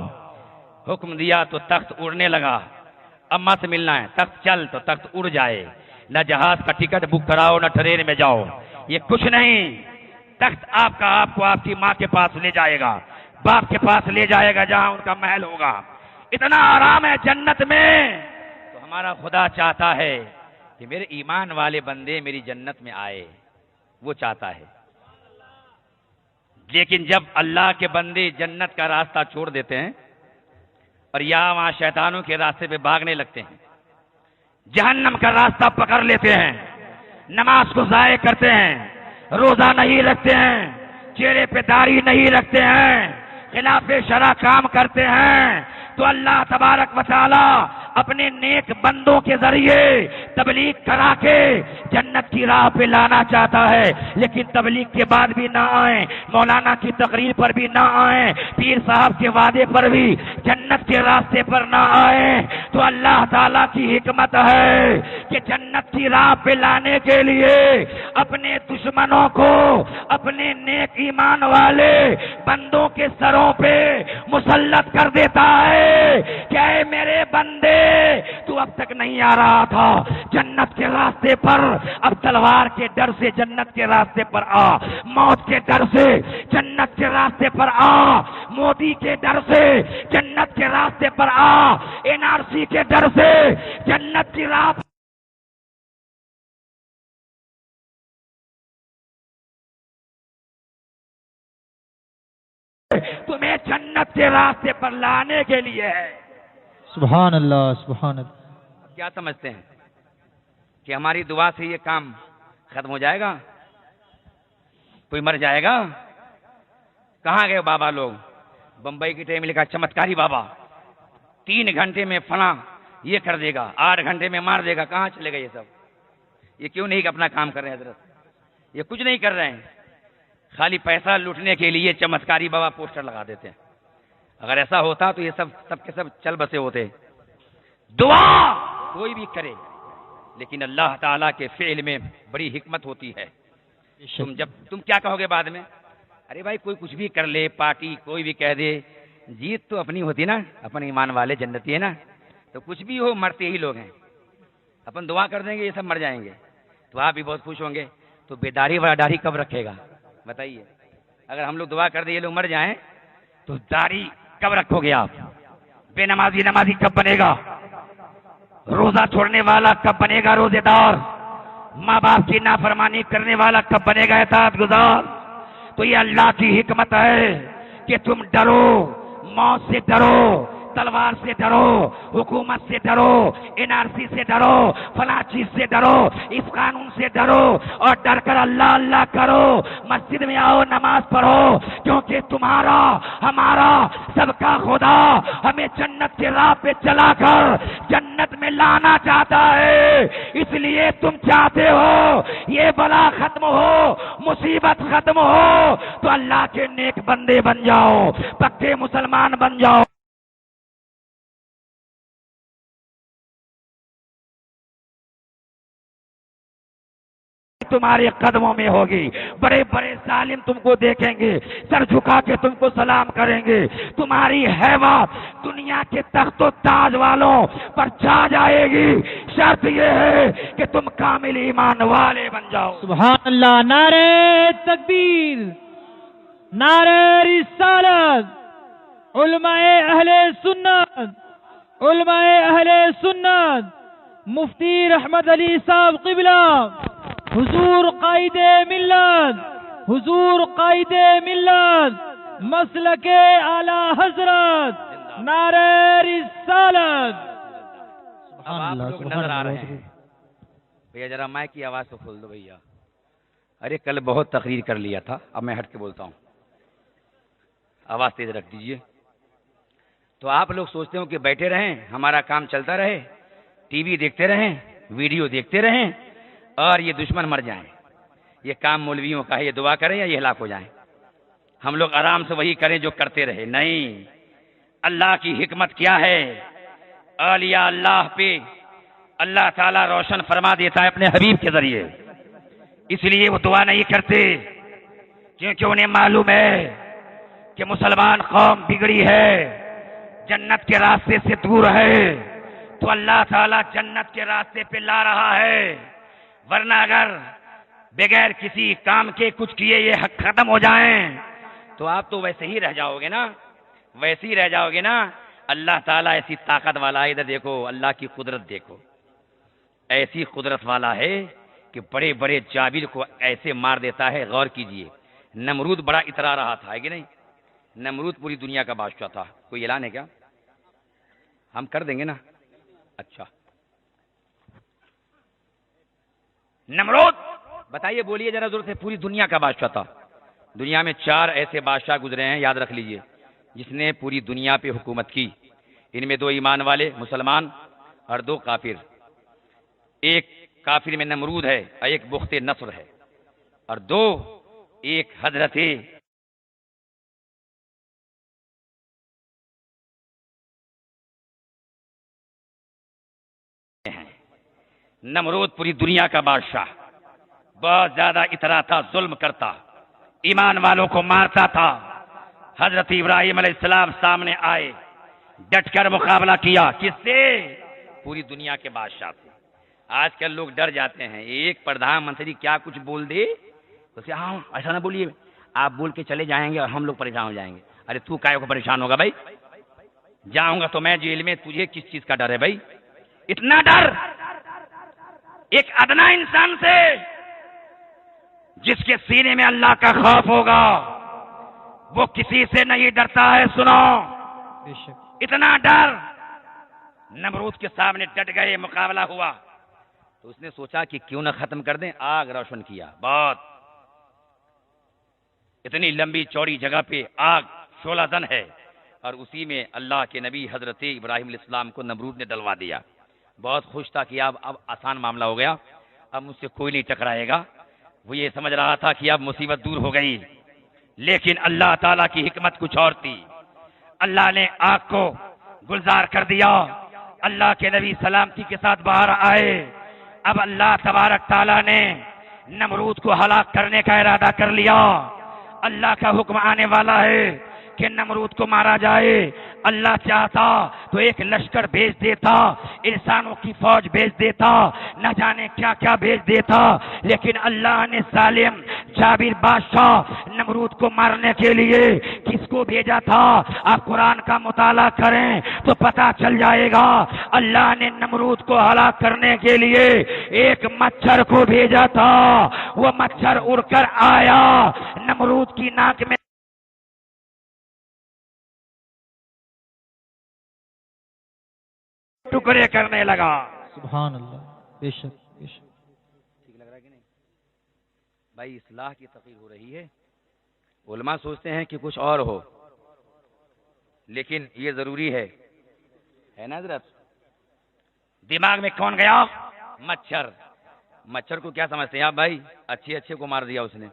حکم دیا تو تخت اڑنے لگا. اما سے ملنا ہے، تخت چل تو تخت اڑ جائے. نہ جہاز کا ٹکٹ بک کراؤ نہ ٹرین میں جاؤ، یہ کچھ نہیں. تخت آپ کا آپ کو آپ کی ماں کے پاس لے جائے گا، باپ کے پاس لے جائے گا جہاں ان کا محل ہوگا. اتنا آرام ہے جنت میں. تو ہمارا خدا چاہتا ہے کہ میرے ایمان والے بندے میری جنت میں آئے، وہ چاہتا ہے. لیکن جب اللہ کے بندے جنت کا راستہ چھوڑ دیتے ہیں اور یہاں وہاں شیطانوں کے راستے پہ بھاگنے لگتے ہیں، جہنم کا راستہ پکڑ لیتے ہیں، نماز کو ضائع کرتے ہیں، روزہ نہیں رکھتے ہیں، چہرے پہ داڑھی نہیں رکھتے ہیں، خلاف شرع کام کرتے ہیں، تو اللہ تبارک و تعالی اپنے نیک بندوں کے ذریعے تبلیغ کرا کے جنت کی راہ پہ لانا چاہتا ہے، لیکن تبلیغ کے بعد بھی نہ آئیں، مولانا کی تقریر پر بھی نہ آئیں، پیر صاحب کے وعدے پر بھی جنت کے راستے پر نہ آئیں، تو اللہ تعالیٰ کی حکمت ہے کہ جنت کی راہ پہ لانے کے لیے اپنے دشمنوں کو اپنے نیک ایمان والے بندوں کے سروں پہ مسلط کر دیتا ہے کہ اے میرے بندے تو اب تک نہیں آ رہا تھا جنت کے راستے پر، اب تلوار کے ڈر سے جنت کے راستے پر آ، موت کے ڈر سے جنت کے راستے پر آ، مودی کے ڈر سے جنت کے راستے پر آ، NRC کے ڈر سے جنت کی راہ تمہیں جنت کے راستے پر لانے کے لیے ہے۔ سبحان اللہ، سبحان اللہ۔ کیا سمجھتے ہیں کہ ہماری دعا سے یہ کام ختم ہو جائے گا؟ کوئی مر جائے گا؟ کہاں گئے بابا لوگ؟ بمبئی کی ٹیم لکھا چمتکاری بابا 3 گھنٹے میں فلاں یہ کر دے گا، 8 گھنٹے میں مار دے گا، کہاں چلے گا یہ سب؟ یہ کیوں نہیں کہ اپنا کام کر رہے ہیں حضرت؟ یہ کچھ نہیں کر رہے ہیں، خالی پیسہ لوٹنے کے لیے چمتکاری بابا پوسٹر لگا دیتے ہیں۔ اگر ایسا ہوتا تو یہ سب کے سب چل بسے ہوتے۔ دعا کوئی بھی کرے، لیکن اللہ تعالیٰ کے فعل میں بڑی حکمت ہوتی ہے۔ تم کیا کہو گے بعد میں؟ ارے بھائی کوئی کچھ بھی کر لے، پارٹی کوئی بھی کہہ دے، جیت تو اپنی ہوتی نا، اپنے ایمان والے جنتی ہے نا، تو کچھ بھی ہو مرتے ہی لوگ ہیں۔ اپن دعا کر دیں گے یہ سب مر جائیں گے، تو آپ بھی بہت خوش ہوں گے۔ تو بیداری والا داڑھی کب رکھے گا بتائیے؟ اگر ہم لوگ دعا کر دیں یہ لوگ مر جائیں تو داڑھی کب رکھو گے آپ؟ بے نمازی کب بنے گا؟ روزہ چھوڑنے والا کب بنے گا روزے دار؟ ماں باپ کی نافرمانی کرنے والا کب بنے گا اطاعت گزار؟ تو یہ اللہ کی حکمت ہے کہ تم ڈرو، موت سے ڈرو، تلوار سے ڈرو، حکومت سے ڈرو، NRC سے ڈرو، فلاں چیز سے ڈرو، اس قانون سے ڈرو، اور ڈر کر اللہ اللہ کرو، مسجد میں آؤ، نماز پڑھو، کیونکہ تمہارا ہمارا سب کا خدا ہمیں جنت کے راہ پہ چلا کر جنت میں لانا چاہتا ہے۔ اس لیے تم چاہتے ہو یہ بلا ختم ہو، مصیبت ختم ہو، تو اللہ کے نیک بندے بن جاؤ، پکے مسلمان بن جاؤ۔ تمہارے قدموں میں ہوگی، بڑے بڑے ظالم تم کو دیکھیں گے، سر جھکا کے تم کو سلام کریں گے، تمہاری حیبت دنیا کے تخت و تاج والوں پر چھا جائے گی، شرط یہ ہے کہ تم کامل ایمان والے بن جاؤ۔ سبحان اللہ، نعرہ تکبیر، نعرہ رسالت، علماء اہل سنت، علماء اہل سنت، مفتی رحمت علی صاحب قبلہ، حضور قائد ملت، حضور قائد ملت، مسلک اعلی حضرت، نعرہ رسالت۔ اب آپ لوگ نظر آ رہے ہیں بھیا، ذرا مائک کی آواز تو کھول دو بھیا۔ ارے کل بہت تقریر کر لیا تھا، اب میں ہٹ کے بولتا ہوں، آواز تیز رکھ دیجئے۔ تو آپ لوگ سوچتے ہو کہ بیٹھے رہیں، ہمارا کام چلتا رہے، ٹی وی دیکھتے رہیں، ویڈیو دیکھتے رہیں اور یہ دشمن مر جائیں، یہ کام مولویوں کا ہے، یہ دعا کریں یا یہ ہلاک ہو جائیں، ہم لوگ آرام سے وہی کریں جو کرتے رہے؟ نہیں، اللہ کی حکمت کیا ہے؟ اولیاء اللہ پہ اللہ تعالیٰ روشن فرما دیتا ہے اپنے حبیب کے ذریعے، اس لیے وہ دعا نہیں کرتے، کیونکہ انہیں معلوم ہے کہ مسلمان قوم بگڑی ہے، جنت کے راستے سے دور ہے، تو اللہ تعالیٰ جنت کے راستے پہ لا رہا ہے، ورنہ اگر بغیر کسی کام کے کچھ کیے یہ حق ختم ہو جائیں تو آپ تو ویسے ہی رہ جاؤ گے نا، ویسے ہی رہ جاؤ گے نا۔ اللہ تعالیٰ ایسی طاقت والا ہے، ادھر دیکھو اللہ کی قدرت دیکھو، ایسی قدرت والا ہے کہ بڑے بڑے جابر کو ایسے مار دیتا ہے، غور کیجئے، نمرود بڑا اترا رہا تھا ہے کہ نہیں؟ نمرود پوری دنیا کا بادشاہ تھا. کوئی اعلان ہے کیا؟ ہم کر دیں گے نا. اچھا نمرود بتائیے، بولیے ذرا زور سے. پوری دنیا کا بادشاہ تھا. دنیا میں 4 ایسے بادشاہ گزرے ہیں، یاد رکھ لیجئے، جس نے پوری دنیا پہ حکومت کی. ان میں 2 ایمان والے مسلمان اور 2 کافر. ایک کافر میں نمرود ہے اور ایک بخت نصر ہے، اور 2 ایک حضرت نمرود پوری دنیا کا بادشاہ، بہت زیادہ اتراتا، ظلم کرتا، ایمان والوں کو مارتا تھا. حضرت ابراہیم علیہ السلام سامنے آئے، ڈٹ کر مقابلہ کیا. کس سے؟ پوری دنیا کے بادشاہ سے. آج کل لوگ ڈر جاتے ہیں، ایک پردھان منتری کیا کچھ بول دے تو اسے ہاں ایسا نہ بولیے، آپ بول کے چلے جائیں گے اور ہم لوگ پریشان ہو جائیں گے. ارے تو کائے کو پریشان ہوگا بھائی؟ جاؤں گا تو میں جیل میں، تجھے کس چیز کا ڈر ہے بھائی؟ اتنا ڈر ایک ادنا انسان سے جس کے سینے میں اللہ کا خوف ہوگا، وہ کسی سے نہیں ڈرتا ہے. سنو، بے شک. اتنا ڈر. نمرود کے سامنے ڈٹ گئے، مقابلہ ہوا. تو اس نے سوچا کہ کیوں نہ ختم کر دیں. آگ روشن کیا. بہت اتنی لمبی چوڑی جگہ پہ آگ شعلہ زن ہے، اور اسی میں اللہ کے نبی حضرت ابراہیم علیہ السلام کو نمرود نے ڈلوا دیا. بہت خوش تھا کہ اب آسان معاملہ ہو گیا، اب مجھ سے کوئی نہیں ٹکرائے گا. وہ یہ سمجھ رہا تھا کہ اب مصیبت دور ہو گئی، لیکن اللہ تعالیٰ کی حکمت کچھ اور تھی. اللہ نے آگ کو گلزار کر دیا. اللہ کے نبی سلامتی کے ساتھ باہر آئے. اب اللہ تبارک تعالیٰ نے نمرود کو ہلاک کرنے کا ارادہ کر لیا. اللہ کا حکم آنے والا ہے کہ نمرود کو مارا جائے. اللہ چاہتا تو ایک لشکر بھیج دیتا، انسانوں کی فوج بھیج دیتا، نہ جانے کیا کیا بھیج دیتا، لیکن اللہ نے ظالم جابر بادشاہ نمرود کو مارنے کے لیے کس کو بھیجا تھا؟ آپ قرآن کا مطالعہ کریں تو پتا چل جائے گا. اللہ نے نمرود کو ہلاک کرنے کے لیے ایک مچھر کو بھیجا تھا. وہ مچھر اڑ کر آیا، نمرود کی ناک میں ٹکڑے کرنے لگا. سبحان اللہ. بے شک بے شک. ٹھیک لگ رہا ہے کہ نہیں بھائی؟ اصلاح کی تقریر ہو رہی ہے. علماء سوچتے ہیں کہ کچھ اور ہو، لیکن یہ ضروری ہے نا حضرت؟ دماغ میں کون گیا؟ مچھر. مچھر کو کیا سمجھتے ہیں آپ بھائی؟ اچھے کو مار دیا اس نے.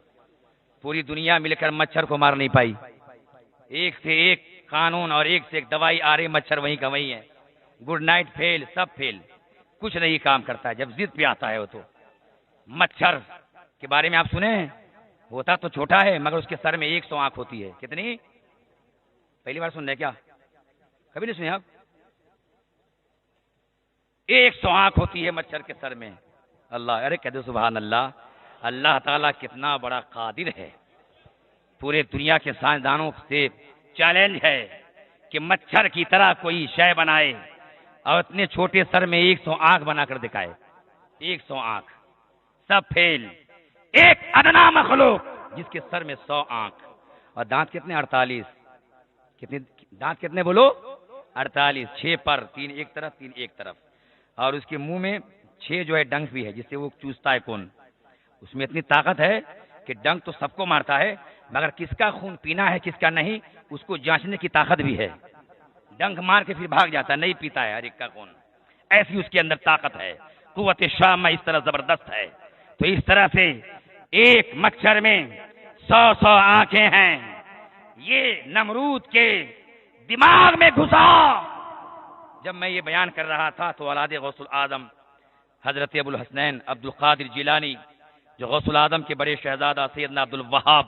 پوری دنیا مل کر مچھر کو مار نہیں پائی. ایک سے ایک قانون اور ایک سے ایک دوائی آ رہی، مچھر وہیں کا وہیں ہے. گڈ نائٹ فیل، سب فیل، کچھ نہیں کام کرتا ہے. جب ضد پہ آتا ہے وہ تو. مچھر کے بارے میں آپ سنیں؟ ہوتا تو چھوٹا ہے مگر اس کے سر میں 100 آنکھ ہوتی ہے. کتنی؟ پہلی بار سن رہے کیا؟ کبھی نہیں سنے آپ؟ 100 آنکھ ہوتی ہے مچھر کے سر میں. اللہ، ارے کہہ دو سبحان اللہ. اللہ تعالیٰ کتنا بڑا قادر ہے. پورے دنیا کے سائنسدانوں سے چیلنج ہے کہ مچھر کی طرح کوئی شے بنائے اور اتنے چھوٹے سر میں 100 آنکھ بنا کر دکھائے. 100 آنکھ، سب فیل. ایک ادنا مخلوق جس کے سر میں 100 آنکھ اور دانت کتنے؟ 48. کتنے دانت کتنے بولو؟ 48. 6 پر، 3 ایک طرف 3 ایک طرف. اور اس کے منہ میں 6 جو ہے ڈنک بھی ہے جس سے وہ چوستا ہے خون. اس میں اتنی طاقت ہے کہ ڈنک تو سب کو مارتا ہے مگر کس کا خون پینا ہے کس کا نہیں اس کو جانچنے کی طاقت بھی ہے. ڈنک مار کے پھر بھاگ جاتا ہے، نہیں پیتا ہے ہر ایک کا خون. ایسی اس کے اندر طاقت ہے. قوت شام اس طرح زبردست ہے. تو اس طرح سے ایک مچھر میں 100 آنکھیں ہیں. یہ نمرود کے دماغ میں گھسا. جب میں یہ بیان کر رہا تھا تو اولاد غوث العظم حضرت ابو الحسنین عبد القادر جیلانی، جو غوث العظم کے بڑے شہزادہ سیدنا عبد الوہاب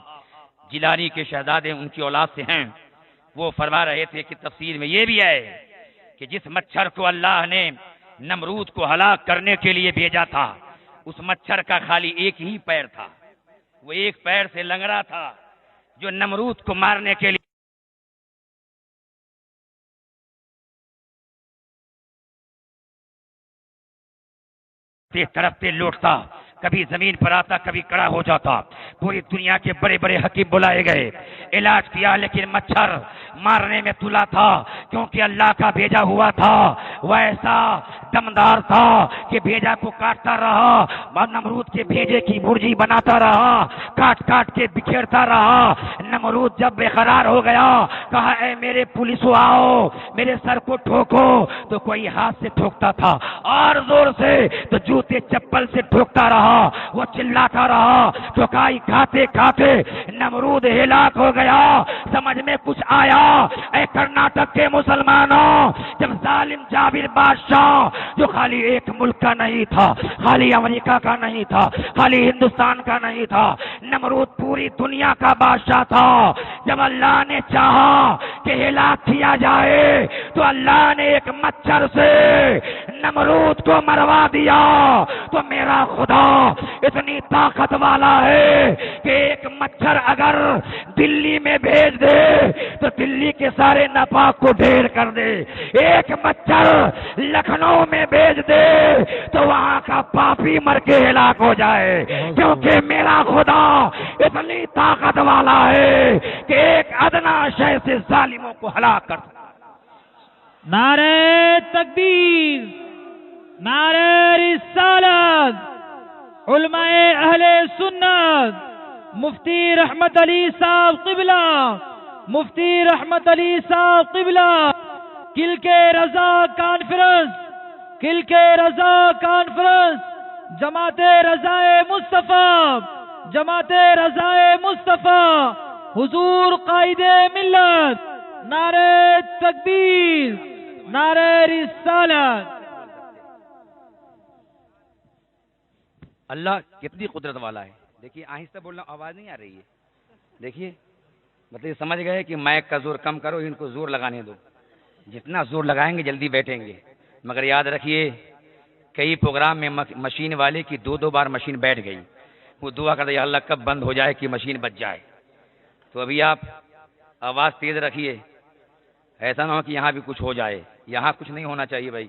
جیلانی کے شہزادے ان کی اولاد سے ہیں، وہ فرما رہے تھے کہ تفسیر میں یہ بھی ہے کہ جس مچھر کو اللہ نے نمرود کو ہلاک کرنے کے لیے بھیجا تھا، اس مچھر کا خالی ایک ہی پیر تھا. وہ ایک پیر سے لنگڑا تھا جو نمرود کو مارنے کے لیے طرف سے لوٹتا. کبھی زمین پر آتا کبھی کڑا ہو جاتا. پوری دنیا کے بڑے بڑے حکیم بلائے گئے, علاج کیا, لیکن مچھر مارنے میں تلا تھا, کیونکہ اللہ کا بھیجا ہوا تھا. وہ ایسا دمدار تھا کہ بھیجا کو کاٹتا رہا, نمرود کے بھیجے کی برجی بناتا رہا, کاٹ کاٹ کے بکھیرتا رہا. نمرود جب بے قرار ہو گیا, کہا اے میرے پولیسو آؤ, میرے سر کو ٹھوکو. تو کوئی ہاتھ سے ٹھوکتا تھا اور زور سے, تو جوتے چپل سے ٹھوکتا رہا. وہ چلاتا رہا, ٹھوکائی کھاتے کھاتے نمرود ہلاک ہو گیا. سمجھ میں کچھ آیا, اے کرناٹک کے مسلمانوں, جب ظالم جابر بادشاہ جو خالی ایک ملک کا نہیں تھا, خالی امریکہ کا نہیں تھا, خالی ہندوستان کا نہیں تھا, نمرود پوری دنیا کا بادشاہ تھا. جب اللہ نے چاہا کہ ہلاک کیا جائے تو اللہ نے ایک مچھر سے نمرود کو مروا دیا. تو میرا خدا اتنی طاقت والا ہے کہ ایک مچھر اگر دلی میں بھیج دے تو دلی کے سارے ناپاک کو ڈھیر کر دے. ایک مچھر لکھنؤ میں بھیج دے تو وہاں کا پاپی مر کے ہلاک ہو جائے, کیونکہ میرا خدا اتنی طاقت والا ہے کہ ایک ادنا شے سے ظالموں کو ہلاک کر سکتا. نعرہ تکبیر, نعرہ رسالت. علماء اہل سنت, مفتی رحمت علی صاحب قبلہ, مفتی رحمت علی صاحب قبلہ, کل کے رضا کانفرنس, کل کے رضا کانفرنس, جماعت رضا مصطفیٰ, جماعت رضا مصطفیٰ, حضور قائد ملت. نعرہ تکبیر, نعرہ رسالت. اللہ کتنی قدرت والا ہے. دیکھیے آہستہ بولنا, آواز نہیں آ رہی ہے. دیکھیے مطلب سمجھ گئے کہ مائک کا زور کم کرو, ان کو زور لگانے دو. جتنا زور لگائیں گے جلدی بیٹھیں گے. مگر یاد رکھیے کئی پروگرام میں مشین والے کی دو بار مشین بیٹھ گئی. وہ دعا کرتے یا اللہ کب بند ہو جائے کہ مشین بچ جائے. تو ابھی آپ آواز تیز رکھیے, ایسا نہ ہو کہ یہاں بھی کچھ ہو جائے. یہاں کچھ نہیں ہونا چاہیے بھائی,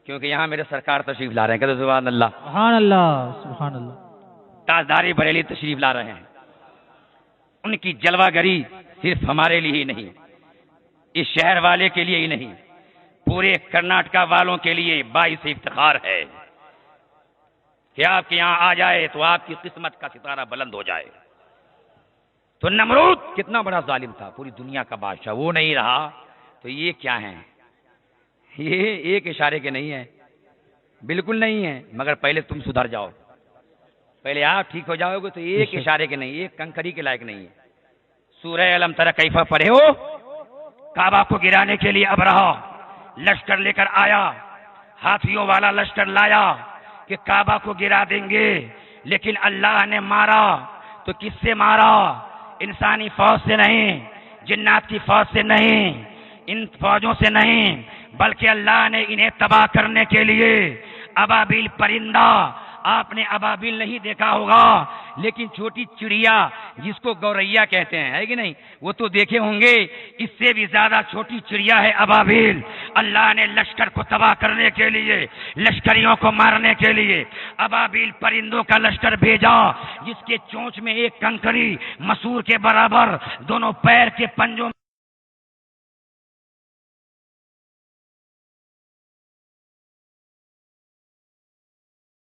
کیونکہ یہاں میرے سرکار تشریف لا رہے ہیں. کہتے سبحان اللہ, سبحان اللہ, سبحان اللہ. تاجدار بریلی تشریف لا رہے ہیں. ان کی جلوہ گری صرف ہمارے لیے ہی نہیں, اس شہر والے کے لیے ہی نہیں, پورے کرناٹکا والوں کے لیے باعث افتخار ہے کہ آپ کے یہاں آ جائے تو آپ کی قسمت کا ستارہ بلند ہو جائے. تو نمرود کتنا بڑا ظالم تھا, پوری دنیا کا بادشاہ, وہ نہیں رہا تو یہ کیا ہیں؟ یہ ایک اشارے کے نہیں ہیں, بالکل نہیں ہیں. مگر پہلے تم سدھر جاؤ, پہلے آپ ٹھیک ہو جاؤ گے تو ایک اشارے کے نہیں, ایک کنکری کے لائق نہیں ہے. سورہ الم تر کیفا پڑھے ہو؟ کعبہ کو گرانے کے لیے ابرہا لشکر لے کر آیا, ہاتھیوں والا لشکر لایا کہ کعبہ کو گرا دیں گے. لیکن اللہ نے مارا تو کس سے مارا؟ انسانی فوج سے نہیں, جنات کی فوج سے نہیں, ان فوجوں سے نہیں, بلکہ اللہ نے انہیں تباہ کرنے کے لیے ابابیل پرندہ, آپ نے ابابیل نہیں دیکھا ہوگا لیکن چھوٹی چڑیا جس کو گوریا کہتے ہیں, ہے کہ نہیں, وہ تو دیکھے ہوں گے. اس سے بھی زیادہ چھوٹی چڑیا ہے ابابیل. اللہ نے لشکر کو تباہ کرنے کے لیے, لشکریوں کو مارنے کے لیے ابابیل پرندوں کا لشکر بھیجا, جس کے چونچ میں ایک کنکری مسور کے برابر, دونوں پیر کے پنجوں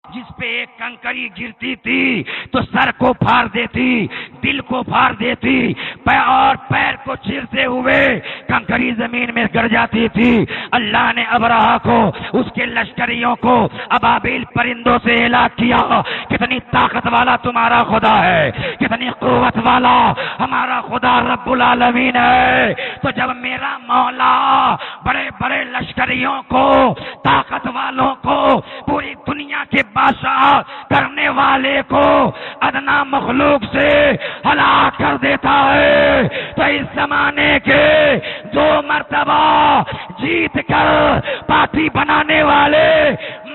جس پہ ایک کنکری گرتی تھی تو سر کو پھاڑ دیتی, دل کو پھاڑ دیتی, اور پیر کو چیرتے ہوئے کنکری زمین میں گر جاتی تھی. اللہ نے ابرہا کو, اس کے لشکریوں کو ابابیل پرندوں سے ہلاک کیا. کتنی طاقت والا تمہارا خدا ہے, کتنی قوت والا ہمارا خدا رب العالمین ہے. تو جب میرا مولا بڑے بڑے لشکریوں کو, طاقت والوں کو, پوری دنیا کے بادشاہ کرنے والے کو ادنا مخلوق سے ہلاک کر دیتا ہے, تو اس زمانے کے 2 مرتبہ جیت کر پارٹی بنانے والے,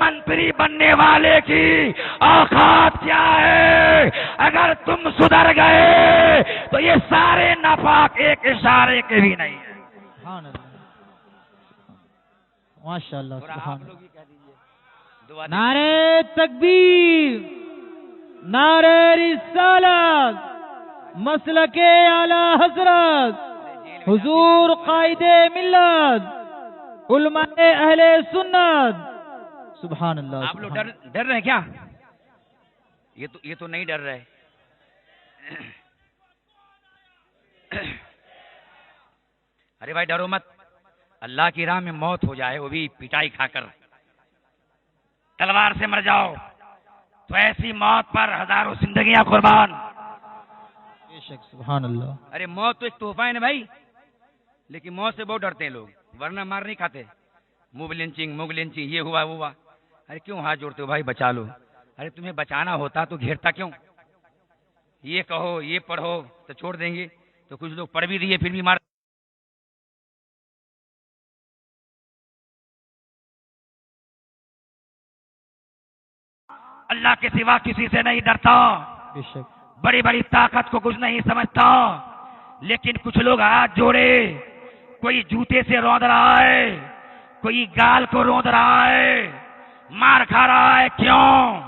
منتری بننے والے کی اوقات کیا ہے؟ اگر تم سدھر گئے تو یہ سارے ناپاک ایک اشارے کے بھی نہیں ہیں. ماشاء اللہ, نعرہ تکبیر, نعرہ رسالت مسلک اعلی حضرت حضور قائد ملت علماء اہل سنت. سبحان اللہ. آپ لوگ ڈر رہے ہیں کیا؟ یہ تو نہیں ڈر رہے. ارے بھائی ڈرو مت. اللہ کی راہ میں موت ہو جائے وہ بھی پٹائی کھا کر، تلوار سے مر جاؤ تو ایسی موت پر ہزاروں زندگیاں قربان. بے شک. سبحان اللہ. ارے موت تو ایک تحفہ ہے نا بھائی، لیکن موت سے بہت ڈرتے ہیں لوگ، ورنہ مار نہیں کھاتے. موب لنچنگ یہ ہوا وہ ہوا. ارے کیوں ہاتھ جوڑتے ہو بھائی؟ بچا لو. ارے تمہیں بچانا ہوتا تو گھیرتا کیوں؟ یہ کہو یہ پڑھو تو چھوڑ دیں گے. تو کچھ لوگ پڑھ بھی دیے پھر بھی مار. اللہ کے سوا کسی سے نہیں ڈرتا، بے شک. بڑی بڑی طاقت کو کچھ نہیں سمجھتا. لیکن کچھ لوگ ہاتھ جوڑے، کوئی جوتے سے روند رہا ہے، کوئی گال کو روند رہا ہے، مار کھا رہا ہے. کیوں؟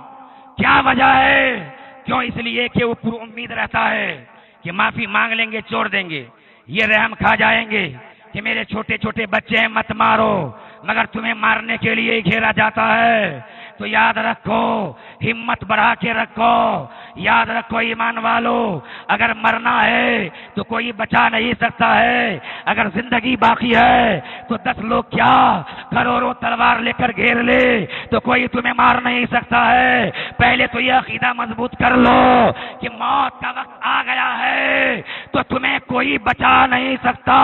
کیا وجہ ہے؟ کیوں؟ اس لیے کہ وہ پر امید رہتا ہے کہ معافی مانگ لیں گے چھوڑ دیں گے، یہ رحم کھا جائیں گے کہ میرے چھوٹے چھوٹے بچے ہیں مت مارو. مگر تمہیں مارنے کے لیے گھیرا جاتا ہے. تو یاد رکھو، ہمت بڑھا کے رکھو. یاد رکھو ایمان والو، اگر مرنا ہے تو کوئی بچا نہیں سکتا ہے. اگر زندگی باقی ہے تو 10 لوگ کیا کروڑوں تلوار لے کر گھیر لے تو کوئی تمہیں مار نہیں سکتا ہے. پہلے تو یہ عقیدہ مضبوط کر لو کہ موت کا وقت آ گیا ہے تو تمہیں کوئی بچا نہیں سکتا.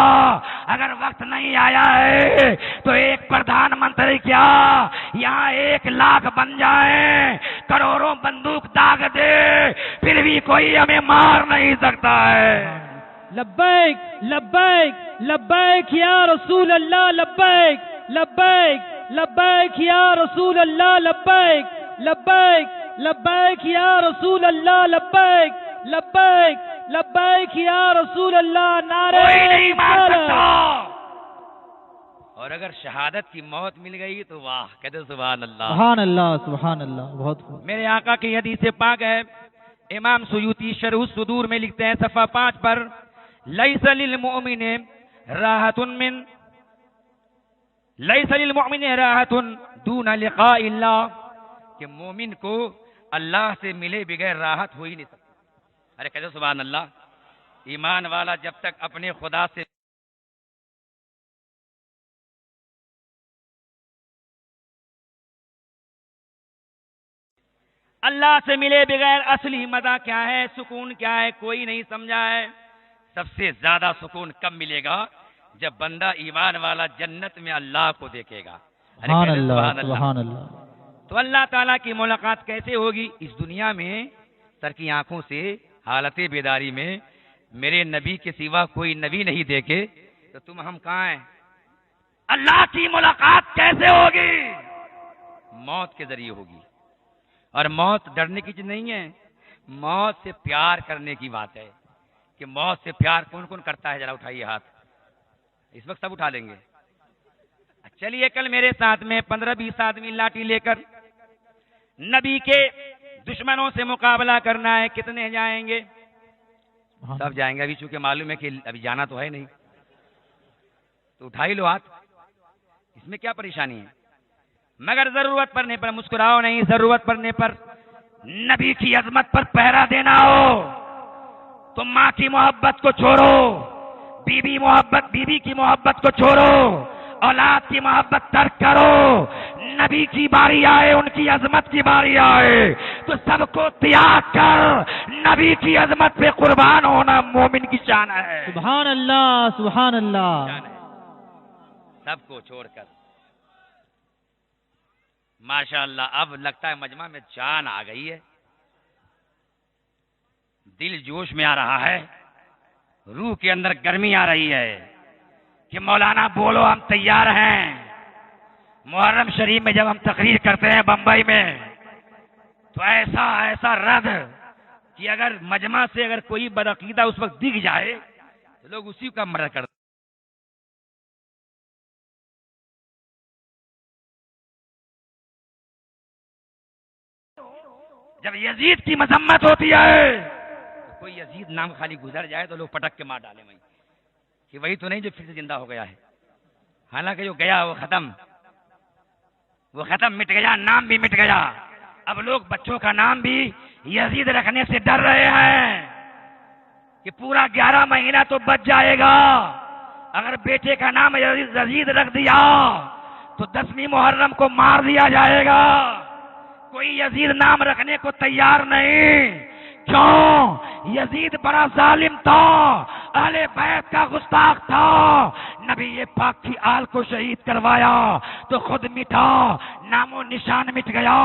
اگر وقت نہیں آیا ہے تو ایک پردھان منتری کیا یہاں 1 لاکھ بن جائیں، کروڑوں بندوق داغ دے، پھر بھی کوئی ہمیں مار نہیں سکتا ہے. لبیک لبیک لبیک یا رسول اللہ. لبیک لبیک لبیک یا رسول اللہ. لبیک لبیک لبیک یا رسول اللہ. لبیک لبیک لبیک یا رسول اللہ. نعرہ کوئی نہیں مار رسالت. سکتا. اور اگر شہادت کی موت مل گئی تو واہ کہتے سبحان اللہ. سبحان اللہ. سبحان اللہ. بہت خوب. میرے آقا کی حدیث پاک ہے، امام سیوطی شرح الصدور میں لکھتے ہیں صفحہ 5 پر، لیس للمؤمن راحت دون لقاء اللہ، کہ مومن کو اللہ سے ملے بغیر راحت ہو ہی نہیں سکتی. ارے کہتے سبحان اللہ. ایمان والا جب تک اپنے خدا سے اللہ سے ملے بغیر اصلی مزہ کیا ہے، سکون کیا ہے، کوئی نہیں سمجھا ہے. سب سے زیادہ سکون کب ملے گا؟ جب بندہ ایمان والا جنت میں اللہ کو دیکھے گا. سبحان اللہ. سبحان اللہ. تو اللہ تعالیٰ کی ملاقات کیسے ہوگی؟ اس دنیا میں سر کی آنکھوں سے حالت بیداری میں میرے نبی کے سوا کوئی نبی نہیں دیکھے تو تم ہم کہاں ہیں؟ اللہ کی ملاقات کیسے ہوگی؟ موت کے ذریعے ہوگی. اور موت ڈرنے کی چیز نہیں ہے، موت سے پیار کرنے کی بات ہے. کہ موت سے پیار کون کون کرتا ہے؟ ذرا اٹھائیے ہاتھ. اس وقت سب اٹھا لیں گے. چلیے کل میرے ساتھ میں 15-20 آدمی لاٹھی لے کر نبی کے دشمنوں سے مقابلہ کرنا ہے. کتنے جائیں گے؟ سب جائیں گے. ابھی چونکہ معلوم ہے کہ ابھی جانا تو ہے نہیں تو اٹھائی لو ہاتھ. اس میں کیا پریشانی ہے؟ مگر ضرورت پڑنے پر مسکراؤ نہیں. ضرورت پڑنے پر نبی کی عظمت پر پہرا دینا ہو تو ماں کی محبت کو چھوڑو، بیوی کی محبت کو چھوڑو، اولاد کی محبت ترک کرو. نبی کی باری آئے، ان کی عظمت کی باری آئے تو سب کو تیاگ کر نبی کی عظمت پہ قربان ہونا مومن کی شان ہے. سبحان اللہ. سبحان اللہ. سب کو چھوڑ کر ماشاء اللہ. اب لگتا ہے مجمع میں جان آ گئی ہے، دل جوش میں آ رہا ہے، روح کے اندر گرمی آ رہی ہے کہ مولانا بولو ہم تیار ہیں. محرم شریف میں جب ہم تقریر کرتے ہیں بمبئی میں تو ایسا رد کہ اگر مجمع سے اگر کوئی بدعقیدہ اس وقت دکھ جائے تو لوگ اسی کا مرض کرتے. جب یزید کی مذمت ہوتی ہے تو کوئی یزید نام خالی گزر جائے تو لوگ پٹک کے مار ڈالیں وہیں کہ وہی تو نہیں جو پھر سے زندہ ہو گیا ہے. حالانکہ جو گیا وہ ختم مٹ گیا، نام بھی مٹ گیا. اب لوگ بچوں کا نام بھی یزید رکھنے سے ڈر رہے ہیں کہ پورا 11 مہینہ تو بچ جائے گا. اگر بیٹے کا نام یزید رکھ دیا تو 10ویں محرم کو مار دیا جائے گا. کوئی یزید نام رکھنے کو تیار نہیں. کیوں؟ یزید بڑا ظالم تھا، اہل بیت کا گستاخ تھا. نبی پاک کی آل کو شہید کروایا تو خود مٹا، نام و نشان مٹ گیا،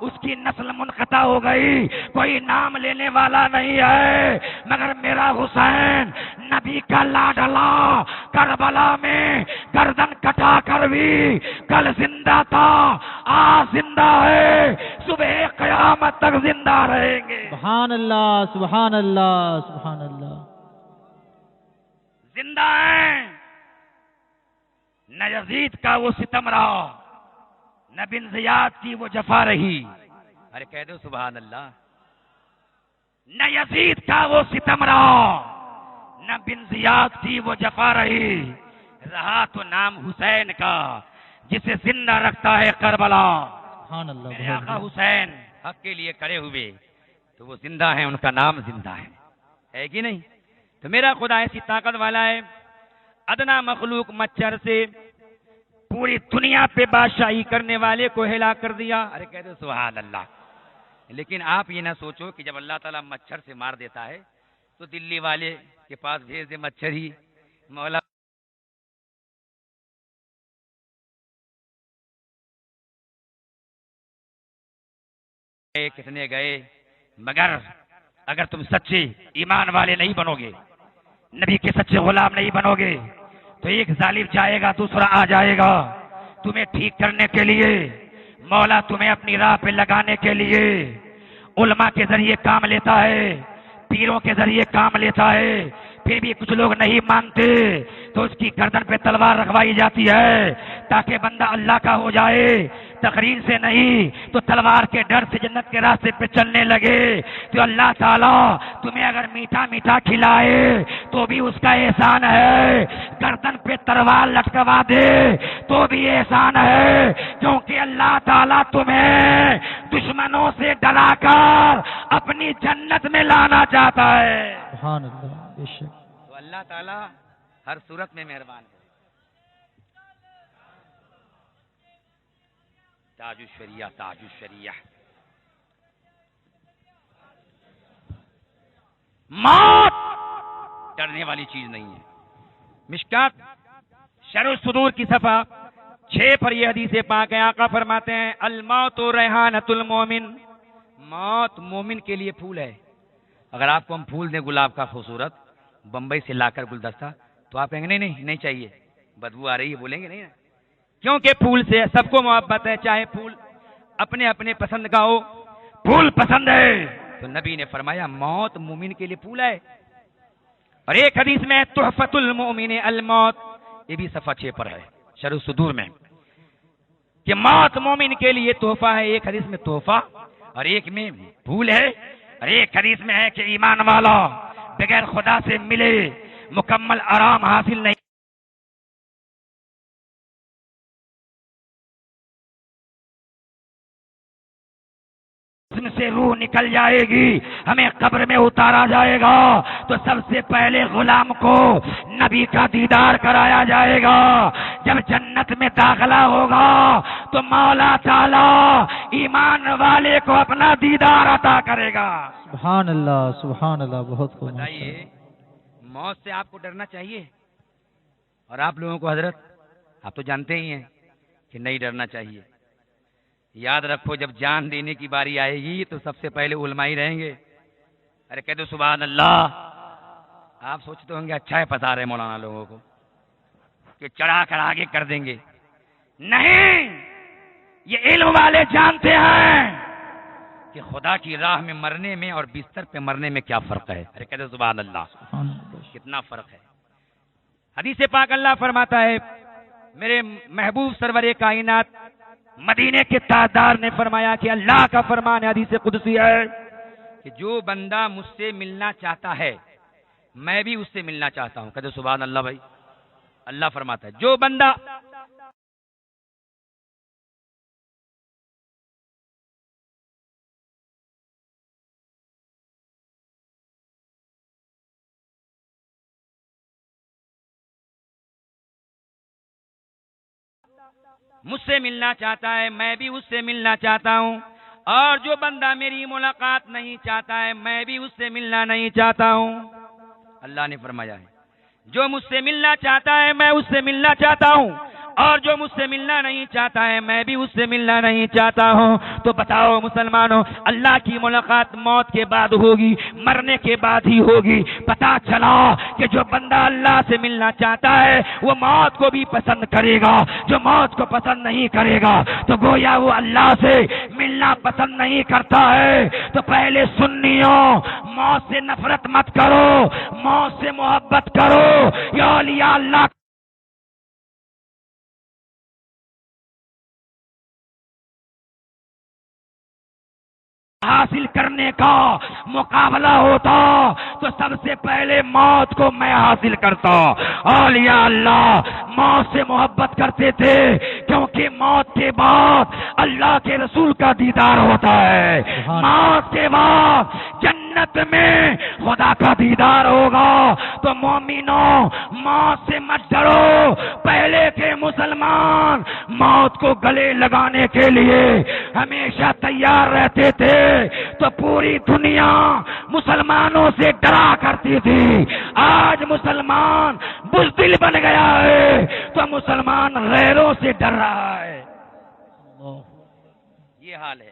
اس کی نسل منقطع ہو گئی. کوئی نام لینے والا نہیں ہے مگر میرا حسین. نبی کا لاڈلا کربلا میں گردن کٹا کر بھی کل زندہ تھا، آج زندہ ہے، صبح قیامت تک زندہ رہیں گے. سبحان اللہ سبحان اللہ سبحان اللہ. زندہ ہیں. نہ یزید کا وہ ستم رہا، نہ بن زیاد کی وہ جفا رہی. ارے کہہ دو سبحان اللہ. نہ یزید کا وہ ستم رہا، نہ بن زیاد کی وہ جفا رہی. رہا تو نام حسین کا جسے زندہ رکھتا ہے کربلا. سبحان اللہ. میرے آقا حسین حق کے لیے کھڑے ہوئے تو وہ زندہ ہیں، ان کا نام زندہ ہے کہ نہیں؟ تو میرا خدا ایسی طاقت والا ہے، ادنا مخلوق مچھر سے پوری دنیا پہ بادشاہی کرنے والے کو ہلاک کر دیا. ارے کہہ دو سبحان اللہ. لیکن آپ یہ نہ سوچو کہ جب اللہ تعالیٰ مچھر سے مار دیتا ہے تو دلی والے کے پاس بھیج دے مچھر ہی. مولا کتنے گئے، مگر اگر تم سچے ایمان والے نہیں بنو گے، نبی کے سچے غلام نہیں بنو گے تو ایک ظالم جائے گا دوسرا آ جائے گا تمہیں ٹھیک کرنے کے لیے. مولا تمہیں اپنی راہ پہ لگانے کے لیے علماء کے ذریعے کام لیتا ہے، پیروں کے ذریعے کام لیتا ہے. پھر بھی کچھ لوگ نہیں مانتے تو اس کی گردن پہ تلوار رکھوائی جاتی ہے تاکہ بندہ اللہ کا ہو جائے. تقریر سے نہیں تو تلوار کے ڈر سے جنت کے راستے پہ چلنے لگے. تو اللہ تعالیٰ تمہیں اگر میٹھا میٹھا کھلائے تو بھی اس کا احسان ہے، گردن پہ تلوار لٹکوا دے تو بھی احسان ہے، کیونکہ اللہ تعالیٰ تمہیں دشمنوں سے ڈرا کر اپنی جنت میں لانا چاہتا ہے. سبحان اللہ. بے شک. تو اللہ تعالیٰ ہر صورت میں مہربان ہے. تاج الشریعہ تاج الشریعہ. موت ڈرنے والی چیز نہیں ہے. مشکات شرح الصدور کی صفحہ 6 پر یہ حدیث پاک ہے. آقا فرماتے ہیں الموت ریحانۃ المومن. موت مومن کے لیے پھول ہے. اگر آپ کو ہم پھول دیں گلاب کا خوبصورت بمبئی سے لا کر گلدستہ تو آپ کہیں گے نہیں چاہیے، بدبو آ رہی ہے، بولیں گے نہیں نا. کیونکہ پھول سے سب کو محبت ہے، چاہے پھول اپنے اپنے پسند کا ہو. پھول پسند ہے تو نبی نے فرمایا موت مومن کے لیے پھول ہے. اور ایک حدیث میں تحفۃ المؤمن الموت، یہ بھی صفحہ 6 پر ہے شرح الصدور میں، کہ موت مومن کے لیے تحفہ ہے. ایک حدیث میں تحفہ اور ایک میں پھول ہے، اور ایک حدیث میں ہے کہ ایمان والا بغیر خدا سے ملے مکمل آرام حاصل نہیں. جسم سے روح نکل جائے گی، ہمیں قبر میں اتارا جائے گا تو سب سے پہلے غلام کو نبی کا دیدار کرایا جائے گا. جب جنت میں داخلہ ہوگا تو مولا تعالی ایمان والے کو اپنا دیدار عطا کرے گا. سبحان اللہ سبحان اللہ. بہت خوب. بتائیے موت سے آپ کو ڈرنا چاہیے؟ اور آپ لوگوں کو حضرت آپ تو جانتے ہی ہیں کہ نہیں ڈرنا چاہیے. یاد رکھو جب جان دینے کی باری آئے گی تو سب سے پہلے علماء ہی رہیں گے. ارے کہہ دو سبحان اللہ. آپ سوچتے ہوں گے اچھا ہے پتا رہے مولانا لوگوں کو کہ چڑھا کر آگے کر دیں گے. نہیں، یہ علم والے جانتے ہیں کہ خدا کی راہ میں مرنے میں اور بستر پہ مرنے میں کیا فرق ہے. ارے کہہ دو سبحان اللہ. کتنا فرق ہے. حدیث پاک اللہ فرماتا ہے میرے محبوب سرور کائنات مدینے کے تاجدار نے فرمایا کہ اللہ کا فرمان حدیث قدسی ہے کہ جو بندہ مجھ سے ملنا چاہتا ہے میں بھی اس سے ملنا چاہتا ہوں. کہتے سبحان اللہ بھائی. اللہ فرماتا ہے جو بندہ مجھ سے ملنا چاہتا ہے میں بھی اس سے ملنا چاہتا ہوں, اور جو بندہ میری ملاقات نہیں چاہتا ہے میں بھی اس سے ملنا نہیں چاہتا ہوں. اللہ نے فرمایا ہے جو مجھ سے ملنا چاہتا ہے میں اس سے ملنا چاہتا ہوں, اور جو مجھ سے ملنا نہیں چاہتا ہے میں بھی اس سے ملنا نہیں چاہتا ہوں. تو بتاؤ مسلمانوں, اللہ کی ملاقات موت کے بعد ہوگی, مرنے کے بعد ہی ہوگی. پتا چلا کہ جو بندہ اللہ سے ملنا چاہتا ہے وہ موت کو بھی پسند کرے گا, جو موت کو پسند نہیں کرے گا تو گویا وہ اللہ سے ملنا پسند نہیں کرتا ہے. تو پہلے سنیوں, موت سے نفرت مت کرو, موت سے محبت کرو. یا اولیاء اللہ حاصل کرنے کا مقابلہ ہوتا تو سب سے پہلے موت کو میں حاصل کرتا. اولیاء اللہ موت سے محبت کرتے تھے کیونکہ موت کے بعد اللہ کے رسول کا دیدار ہوتا ہے, موت کے بعد جنت میں خدا کا دیدار ہوگا. تو مومنوں موت سے مت ڈرو. پہلے کے مسلمان موت کو گلے لگانے کے لیے ہمیشہ تیار رہتے تھے, تو پوری دنیا مسلمانوں سے ڈرا کرتی تھی. آج مسلمان بزدل بن گیا ہے تو مسلمان غیروں سے ڈر رہا ہے. یہ حال ہے.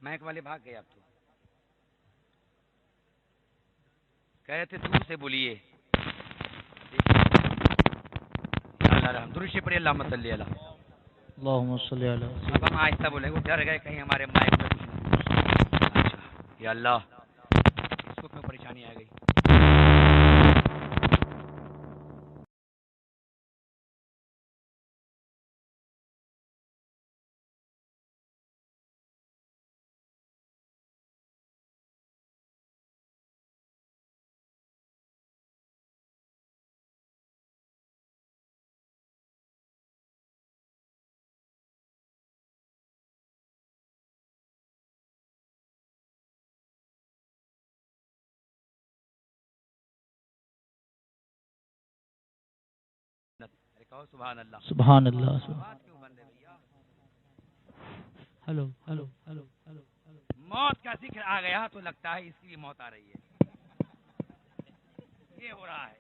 مائک والے بھاگ گئے. اب تو کہہ رہے تھے دور سے بولیے. درود پڑھیے اللہم صلی علی اللہم صلی علی. اب ہم آہستہ بولیں گے, ڈر گئے کہیں ہمارے مائک میں کچھ. اچھا یا اللہ اس کو کیوں پریشانی آ گئی. سبحان اللہ سبحان اللہ. Hello hello hello hello. موت کا ذکر آ گیا تو لگتا ہے اس کی موت آ رہی ہے. یہ ہو رہا ہے.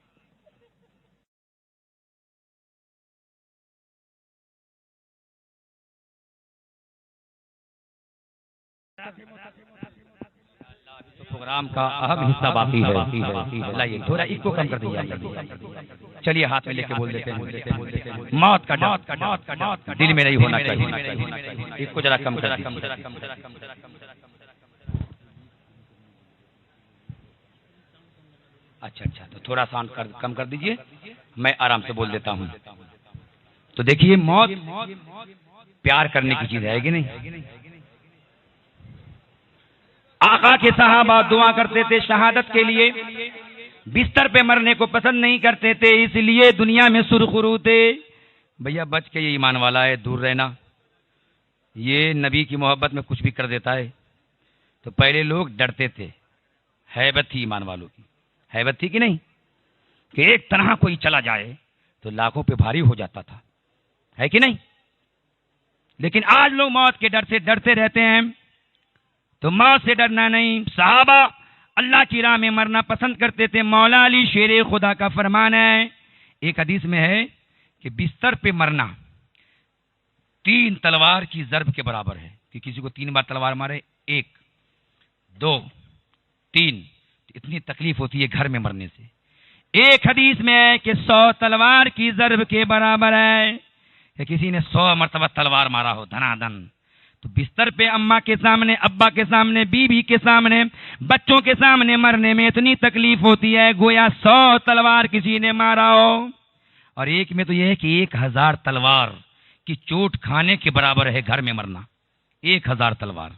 پروگرام کا اہم حصہ باقی ہے. لائیے تھوڑا اس کو کم کر دیجیے. چلیے ہاتھ میں لے کے بول دیتے ہیں. موت کا ڈر دل میں نہیں ہونا چاہیے. اس کو ذرا کم کر. اچھا تو تھوڑا ساؤنڈ کم کر دیجئے, میں آرام سے بول دیتا ہوں. تو دیکھیے موت پیار کرنے کی چیز ہے کہ نہیں. آقا کے صحابہ دعا کرتے تھے شہادت کے لیے, بستر پہ مرنے کو پسند نہیں کرتے تھے, اس لیے دنیا میں سرخرو تھے. بھیا بچ کے یہ ایمان والا ہے, دور رہنا, یہ نبی کی محبت میں کچھ بھی کر دیتا ہے. تو پہلے لوگ ڈرتے تھے, ہیبت تھی ایمان والوں کی, ہیبت تھی کہ نہیں, کہ ایک طرح کوئی چلا جائے تو لاکھوں پہ بھاری ہو جاتا تھا, ہے کہ نہیں. لیکن آج لوگ موت کے ڈر سے ڈرتے رہتے ہیں. تو موت سے ڈرنا نہیں. صحابہ اللہ کی راہ میں مرنا پسند کرتے تھے. مولا علی شیر خدا کا فرمان ہے, ایک حدیث میں ہے کہ بستر پہ مرنا 3 تلوار کی ضرب کے برابر ہے. کہ کسی کو 3 بار تلوار مارے, 1 2 3, اتنی تکلیف ہوتی ہے گھر میں مرنے سے. ایک حدیث میں ہے کہ 100 تلوار کی ضرب کے برابر ہے, کہ کسی نے 100 مرتبہ تلوار مارا ہو دھنا دھن. تو بستر پہ اماں کے سامنے, ابا کے سامنے, بیوی کے سامنے, بچوں کے سامنے مرنے میں اتنی تکلیف ہوتی ہے گویا 100 تلوار کسی نے مارا ہو. اور ایک میں تو یہ ہے کہ 1000 تلوار کی چوٹ کھانے کے برابر ہے گھر میں مرنا. 1000 تلوار.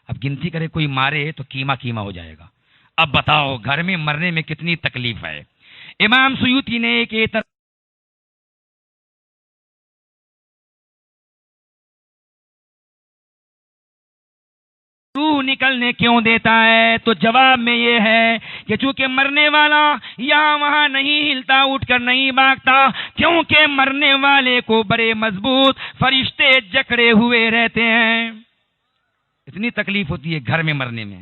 اب گنتی کرے کوئی مارے تو کیما کیما ہو جائے گا. اب بتاؤ گھر میں مرنے میں کتنی تکلیف ہے. امام سیوطی نے ایک روح نکلنے کیوں دیتا ہے تو جواب میں یہ ہے کہ چونکہ مرنے والا یہاں وہاں نہیں ہلتا اٹھ کر نہیں بھاگتا, کیونکہ مرنے والے کو بڑے مضبوط فرشتے جکڑے ہوئے رہتے ہیں. اتنی تکلیف ہوتی ہے گھر میں مرنے میں.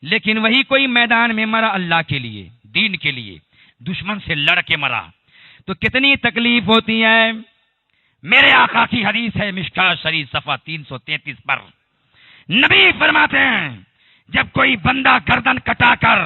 لیکن وہی کوئی میدان میں مرا اللہ کے لیے, دین کے لیے, دشمن سے لڑ کے مرا تو کتنی تکلیف ہوتی ہے. میرے آقا کی حدیث ہے مشکاۃ شریف صفحہ 333 پر. نبی فرماتے ہیں جب کوئی بندہ گردن کٹا کر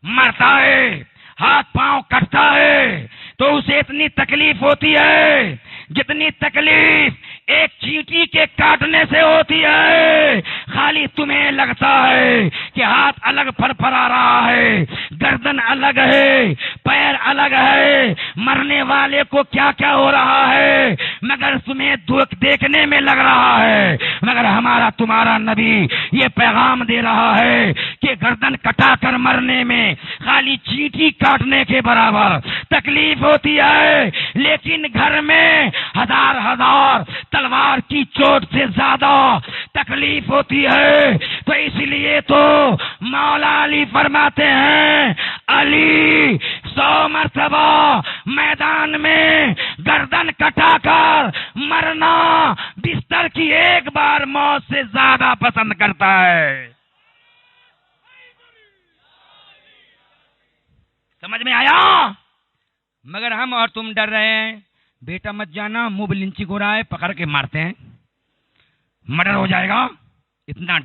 مرتا ہے, ہاتھ پاؤں کٹتا ہے, تو اسے اتنی تکلیف ہوتی ہے جتنی تکلیف ایک چیٹی کے کاٹنے سے ہوتی ہے. خالی تمہیں لگتا ہے کہ ہاتھ الگ پھرپھرا رہا ہے, گردن الگ ہے, پیر الگ ہے, مرنے والے کو کیا کیا ہو رہا ہے, مگر تمہیں دکھ دیکھنے میں لگ رہا ہے. مگر ہمارا تمہارا نبی یہ پیغام دے رہا ہے کہ گردن کٹا کر مرنے میں خالی چیٹی کاٹنے کے برابر تکلیف ہوتی ہے, لیکن گھر میں ہزار تلوار کی چوٹ سے زیادہ تکلیف ہوتی ہے. تو اس لیے تو مولا علی فرماتے ہیں علی 100 مرتبہ میدان میں گردن کٹا کر مرنا بستر کی ایک بار موت سے زیادہ پسند کرتا ہے. سمجھ میں آیا؟ مگر ہم اور تم ڈر رہے ہیں. بیٹا مت جانا, منہ بلنچی کو رہا ہے, پکڑ کے مارتے ہیں, مرڈر ہو جائے گا. اتنا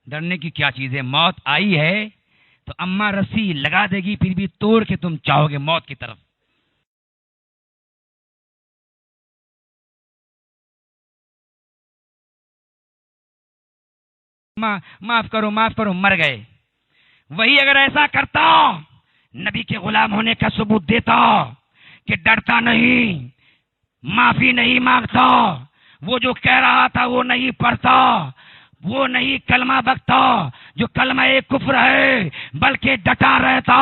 ڈرنے کی کیا چیز ہے. موت آئی ہے تو اماں رسی لگا دے گی, پھر بھی توڑ کے تم چاہو گے موت کی طرف. معاف کرو, مر گئے. وہی اگر ایسا کرتا, نبی کے غلام ہونے کا ثبوت دیتا کہ ڈرتا نہیں, معافی نہیں مانگتا, وہ جو کہہ رہا تھا وہ نہیں پڑھتا, وہ نہیں کلمہ بکتا جو کلمہ کفر ہے, بلکہ ڈٹا رہتا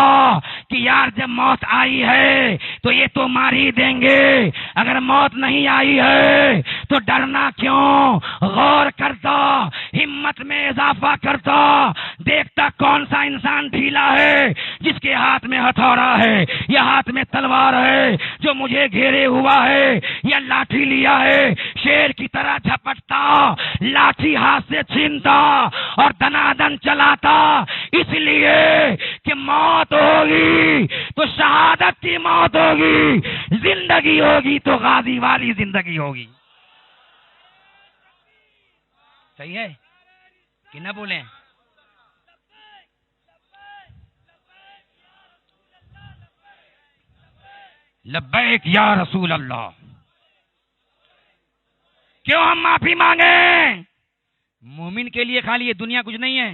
کہ یار جب موت آئی ہے تو یہ تو مار ہی دیں گے, اگر موت نہیں آئی ہے تو ڈرنا کیوں. غور کرتا, ہمت میں اضافہ کرتا, دیکھتا کون سا انسان ڈھیلا ہے جس کے ہاتھ میں ہتھوڑا ہے یا ہاتھ میں تلوار ہے, جو مجھے گھیرے ہوا ہے یا لاٹھی لیا ہے. شیر کی طرح جھپٹتا, لاٹھی ہاتھ سے چھینتا اور دنادن چلاتا, اس لیے کہ موت ہوگی تو شہادت کی موت ہوگی, زندگی ہوگی تو غازی والی زندگی ہوگی. صحیح ہے کہ نہ بولیں؟ لبیک یا رسول اللہ. کیوں ہم معافی مانگیں؟ مومن کے لیے خالی یہ دنیا کچھ نہیں ہے,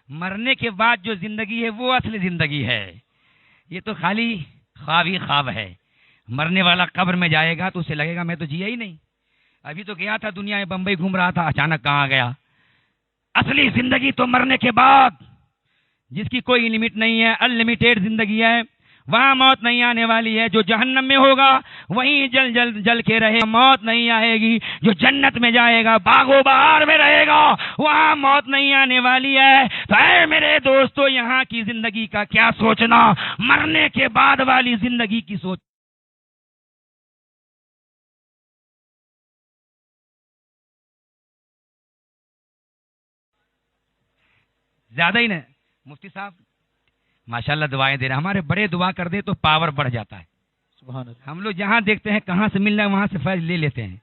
مرنے کے بعد جو زندگی ہے وہ اصل زندگی ہے. یہ تو خالی خواب ہی خواب ہے. مرنے والا قبر میں جائے گا تو اسے لگے گا میں تو جیا ہی نہیں, ابھی تو گیا تھا دنیا میں, بمبئی گھوم رہا تھا, اچانک کہاں گیا. اصلی زندگی تو مرنے کے بعد, جس کی کوئی لمٹ نہیں ہے, انلمیٹیڈ زندگی ہے. وہاں موت نہیں آنے والی ہے. جو جہنم میں ہوگا وہیں جل کے رہے, موت نہیں آئے گی. جو جنت میں جائے گا, باغ و بہار میں رہے گا, وہاں موت نہیں آنے والی ہے. تو اے میرے دوستو, یہاں کی زندگی کا کیا سوچنا, مرنے کے بعد والی زندگی کی سوچ. زیادہ ہی نہیں مفتی صاحب ماشاءاللہ دعائیں دے رہے ہیں. ہمارے بڑے دعا کر دے تو پاور بڑھ جاتا ہے. سبحان اللہ. ہم لوگ جہاں دیکھتے ہیں کہاں سے مل رہا ہے وہاں سے فیض لے لیتے ہیں,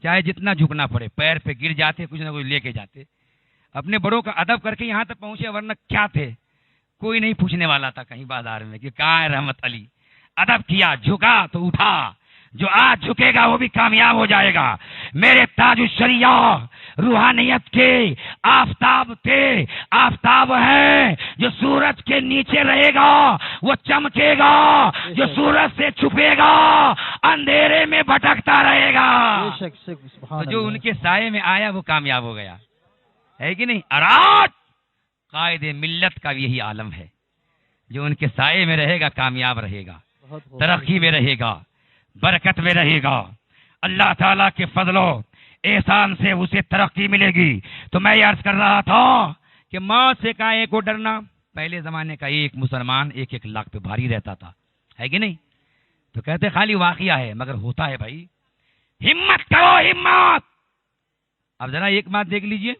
چاہے جتنا جھکنا پڑے, پیر پہ گر جاتے, کچھ نہ کچھ لے کے جاتے. اپنے بڑوں کا ادب کر کے یہاں تک پہنچے, ورنہ کیا تھے, کوئی نہیں پوچھنے والا تھا کہیں بازار میں کہ کہاں ہے رحمت علی. ادب کیا, جھکا تو اٹھا. جو آج جھکے گا وہ بھی کامیاب ہو جائے گا. میرے تاج الشریعہ روحانیت کے آفتاب تھے, آفتاب ہے. جو سورج کے نیچے رہے گا وہ چمکے گا, جو سورج سے چھپے گا اندھیرے میں بھٹکتا رہے گا. تو جو ان کے سائے میں آیا وہ کامیاب ہو گیا، ہے کہ نہیں؟ آج قائد ملت کا یہی عالم ہے، جو ان کے سائے میں رہے گا کامیاب رہے گا، ترقی میں رہے گا، برکت میں رہے گا، اللہ تعالیٰ کے فضل و احسان سے اسے ترقی ملے گی۔ تو میں یہ عرض کر رہا تھا کہ موت سے کائے کو ڈرنا، پہلے زمانے کا ایک مسلمان 1-1 لاکھ پہ بھاری رہتا تھا، ہے کہ نہیں؟ تو کہتے خالی واقعہ ہے، مگر ہوتا ہے بھائی، ہمت کرو ہمت۔ اب ذرا ایک بات دیکھ لیجئے،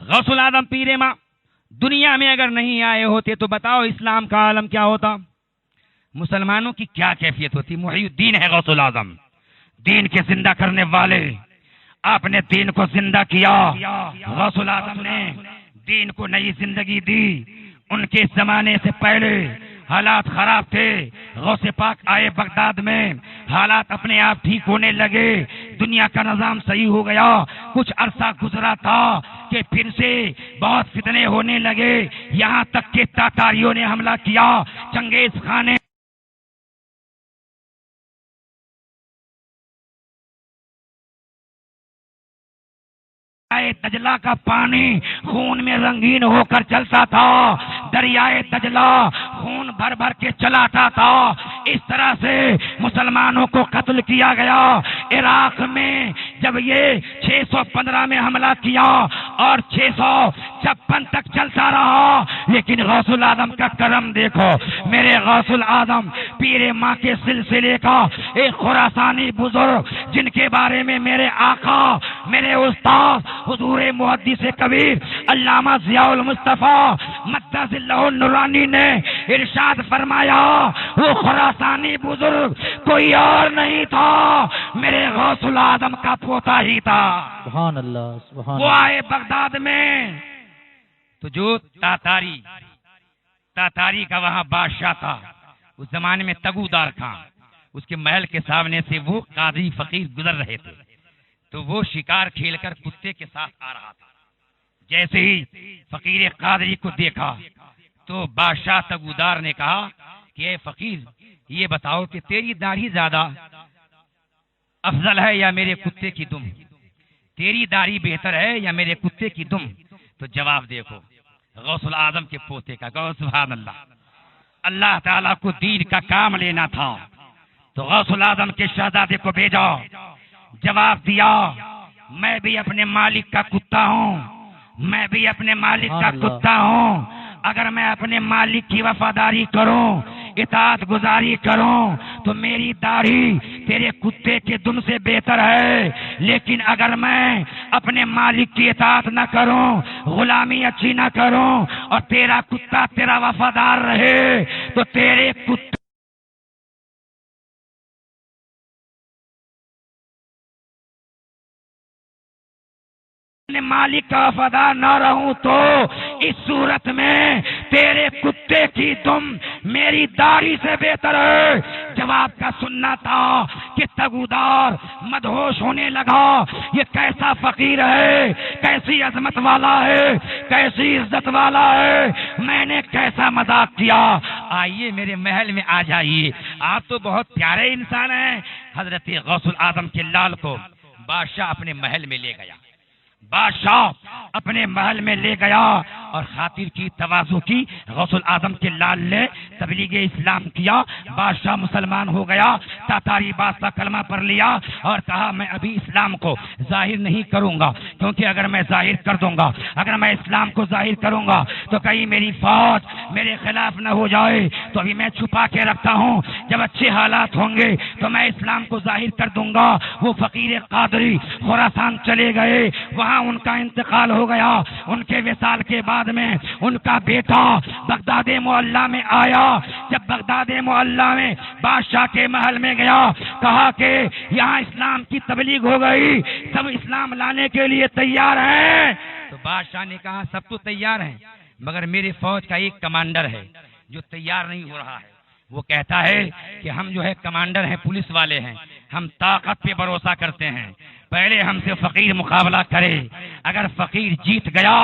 غوث العظم پیر ماں دنیا میں اگر نہیں آئے ہوتے تو بتاؤ اسلام کا عالم کیا ہوتا، مسلمانوں کی کیا کیفیت ہوتی؟ محی الدین ہے غوث العظم، دین کے زندہ کرنے والے، آپ نے دین کو زندہ کیا، غوث العظم نے دین کو نئی زندگی دی۔ ان کے زمانے سے پہلے حالات خراب تھے، غوث پاک آئے بغداد میں، حالات اپنے آپ ٹھیک ہونے لگے، دنیا کا نظام صحیح ہو گیا۔ کچھ عرصہ گزرا تھا کہ پھر سے بہت فتنے ہونے لگے، یہاں تک کہ تاتاریوں نے حملہ کیا، چنگیز خان نے دجلہ کا پانی خون میں رنگین ہو کر چلتا تھا، دریائے دجلہ خون بھر بھر کے چلاتا تھا۔ اس طرح سے مسلمانوں کو قتل کیا گیا۔ عراق میں جب یہ 615 میں حملہ کیا اور 656 تک چلتا رہا، لیکن غوث العظم کا کرم دیکھو، میرے غوث العظم پیر ماں کے سلسلے کا ایک خراسانی بزرگ، جن کے بارے میں میرے آقا، میرے استاد حضور محدث کبیر علامہ ضیاء المصطفیٰ مدد اللہ النورانی نے ارشاد فرمایا، وہ خراسانی بزرگ کوئی اور نہیں تھا، میرے غوث العظم کا پوتا ہی تھا۔ سبحان اللہ، سبحان وہ آئے بغداد میں تو جو تاتاری کا وہاں بادشاہ تھا، اس زمانے میں تگودار خان، اس کے محل کے سامنے سے وہ قاضی فقیر گزر رہے تھے، تو وہ شکار کھیل کر کتے کے ساتھ آ رہا تھا۔ جیسے ہی فقیر قادری کو دیکھا تو بادشاہ تگودار نے کہا کہ اے فقیر، یہ بتاؤ کہ تیری داڑھی زیادہ افضل ہے یا میرے کتے کی دم؟ تیری داڑھی بہتر ہے یا میرے کتے کی دم؟ تو جواب دیکھو غوث العظم کے پوتے کا، سبحان اللہ۔ اللہ تعالیٰ کو دین کا کام لینا تھا تو غوث العظم کے شہزادے کو بھیجا، جواب دیا، میں بھی اپنے مالک کا کتا ہوں، میں بھی اپنے مالک کا کتا ہوں، اگر میں اپنے مالک کی وفاداری کروں، اطاعت گزاری کروں تو میری داڑھی تیرے کتے کے دم سے بہتر ہے، لیکن اگر میں اپنے مالک کی اطاعت نہ کروں، غلامی اچھی نہ کروں اور تیرا کتا تیرا وفادار رہے تو تیرے کتے مالک کا وفادار نہ رہوں تو اس صورت میں تیرے کتے کی دم میری داڑھی سے بہتر ہے۔ جواب کا سننا تھا کہ تگودار مدہوش ہونے لگا، یہ کیسا فقیر ہے، کیسی عظمت والا ہے، کیسی عزت والا ہے، میں نے کیسا مذاق کیا، آئیے میرے محل میں آ جائیے، آپ تو بہت پیارے انسان ہیں۔ حضرت غوث العظم کے لال کو بادشاہ اپنے محل میں لے گیا، بادشاہ اپنے محل میں لے گیا اور خاطر کی تواضع کی، غوث العظم کے لال نے تبلیغ اسلام کیا، بادشاہ مسلمان ہو گیا، تاتاری بادشاہ کلمہ پڑھ لیا اور کہا میں ابھی اسلام کو ظاہر نہیں کروں گا، کیونکہ اگر میں ظاہر کر دوں گا، اگر میں اسلام کو ظاہر کروں گا تو کہیں میری فوج میرے خلاف نہ ہو جائے، تو ابھی میں چھپا کے رکھتا ہوں، جب اچھے حالات ہوں گے تو میں اسلام کو ظاہر کر دوں گا۔ وہ فقیر قادری خراسان چلے گئے، وہاں ان کا انتقال ہو گیا۔ ان کے وصال کے بعد میں ان کا بیٹا بغداد معلیٰ میں آیا، جب بغداد معلیٰ میں بادشاہ کے محل میں گیا، کہا کہ یہاں اسلام کی تبلیغ ہو گئی، سب اسلام لانے کے لیے تیار ہیں۔ تو بادشاہ نے کہا سب تو تیار ہیں، مگر میرے فوج کا ایک کمانڈر ہے جو تیار نہیں ہو رہا ہے، وہ کہتا ہے کہ ہم جو ہے کمانڈر ہیں، پولیس والے ہیں، ہم طاقت پہ بھروسہ کرتے ہیں، پہلے ہم سے فقیر مقابلہ کرے، اگر فقیر جیت گیا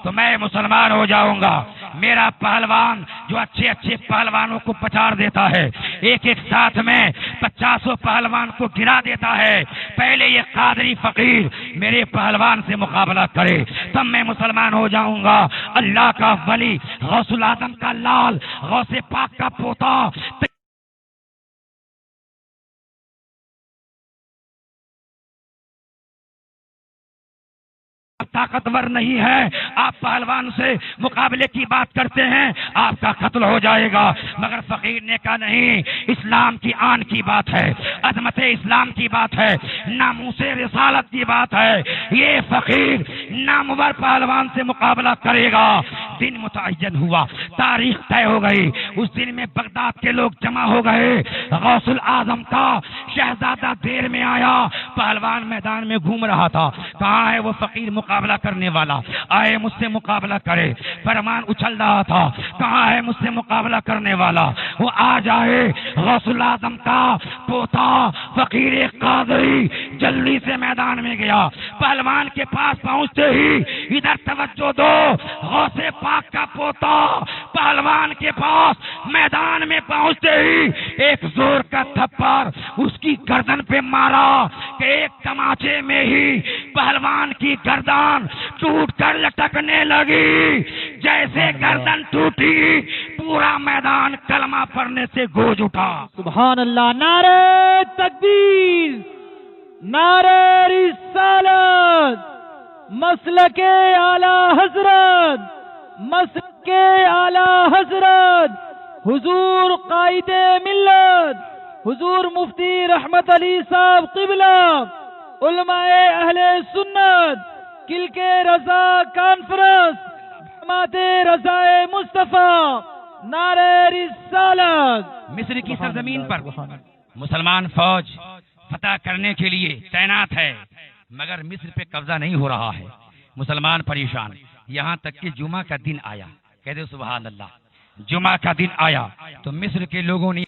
تو میں مسلمان ہو جاؤں گا، میرا پہلوان جو اچھے اچھے پہلوانوں کو پچاڑ دیتا ہے، ایک ایک ساتھ میں 50 پہلوان کو گرا دیتا ہے، پہلے یہ قادری فقیر میرے پہلوان سے مقابلہ کرے تب میں مسلمان ہو جاؤں گا۔ اللہ کا ولی، غوث العظم کا لال، غوث پاک کا پوتا طاقتور نہیں ہے، آپ پہلوان سے مقابلے کی بات کرتے ہیں، آپ کا قتل ہو جائے گا۔ مگر فقیر نے کہا نہیں، اسلام کی آن کی بات ہے، عظمت اسلام کی بات ہے، ناموس رسالت کی بات ہے، یہ فقیر نامور پہلوان سے مقابلہ کرے گا۔ دن متعین ہوا، تاریخ طے ہو گئی، اس دن میں بغداد کے لوگ جمع ہو گئے۔ غوث العظم کا شہزادہ دیر میں آیا، پہلوان میدان میں گھوم رہا تھا، کہاں ہے وہ فقیر مقابلہ کرنے والا، آئے مجھ سے مقابلہ کرے۔ فرمان اچھل رہا تھا، کہاں ہے مجھ سے مقابلہ کرنے والا، وہ آ جائے۔ غوث العظم کا پوتا فقیر قادری جلدی سے میدان میں گیا، پہلوان کے پاس پہنچتے ہی ادھر توجہ دو، غوث پاک کا پوتا پہلوان کے پاس میدان میں پہنچتے ہی ایک زور کا تھپڑ اس کی گردن پہ مارا کہ ایک تماچے میں ہی پہلوان کی گردن ٹوٹ کر لٹکنے لگی۔ جیسے گردن ٹوٹی پورا میدان کلمہ پڑھنے سے گونج اٹھا۔ سبحان اللہ، نعرہ تکبیر، نعرہ رسالت، مسلک اعلی حضرت، مسلک اعلی حضرت حضور قائد ملت حضور مفتی رحمت علی صاحب قبلہ، علماء اہل سنت، کلک رضا کانفرنس، جماعت رضا مصطفیٰ، نعرہ رسالت۔ مصر کی سرزمین پر مسلمان فوج فتح کرنے کے لیے تعینات ہے، مگر مصر پہ قبضہ نہیں ہو رہا ہے، مسلمان پریشان، یہاں تک کہ جمعہ کا دن آیا، کہتے سبحان اللہ، جمعہ کا دن آیا تو مصر کے لوگوں نے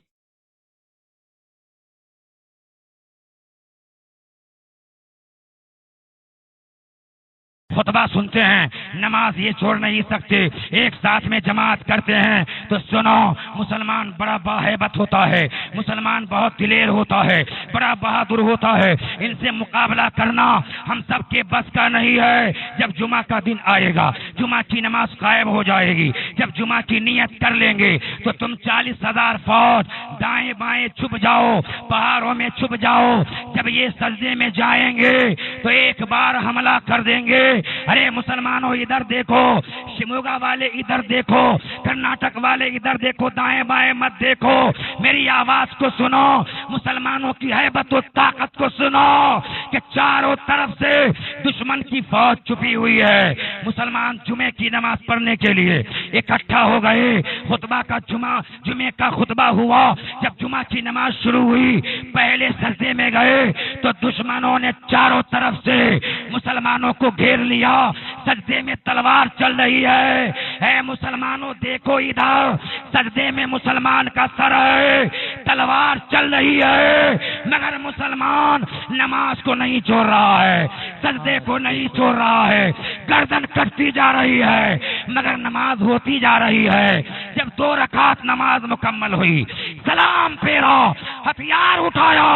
خطبہ سنتے ہیں، نماز یہ چھوڑ نہیں سکتے، ایک ساتھ میں جماعت کرتے ہیں تو سنو، مسلمان بڑا باہیبت ہوتا ہے، مسلمان بہت دلیر ہوتا ہے، بڑا بہادر ہوتا ہے، ان سے مقابلہ کرنا ہم سب کے بس کا نہیں ہے۔ جب جمعہ کا دن آئے گا، جمعہ کی نماز قائم ہو جائے گی، جب جمعہ کی نیت کر لیں گے تو تم 40,000 فوج دائیں بائیں چھپ جاؤ، پہاڑوں میں چھپ جاؤ، جب یہ سجدے میں جائیں گے تو ایک بار حملہ کر دیں گے۔ ارے مسلمانوں ادھر دیکھو، شموگا والے ادھر دیکھو، کرناٹک والے ادھر دیکھو، دائیں بائیں مت دیکھو، میری آواز کو سنو، مسلمانوں کی ہیبت و طاقت کو سنو کہ چاروں طرف سے دشمن کی فوج چھپی ہوئی ہے۔ مسلمان جمعے کی نماز پڑھنے کے لیے اکٹھا ہو گئے، خطبہ کا جمعے کا خطبہ ہوا، جب جمعہ کی نماز شروع ہوئی پہلے سجدے میں گئے تو دشمنوں نے چاروں طرف سے مسلمانوں کو گھیر لیا، سجدے میں تلوار چل رہی ہے۔ اے مسلمانوں دیکھو ادھر، سجدے میں مسلمان کا سر ہے، تلوار چل رہی ہے، مگر مسلمان نماز کو نہیں چھوڑ رہا ہے، سجدے کو نہیں چھوڑ رہا ہے، گردن کٹتی جا رہی ہے مگر نماز ہوتی جا رہی ہے۔ جب 2 رکعت نماز مکمل ہوئی، سلام پھیرا، ہتھیار اٹھایا،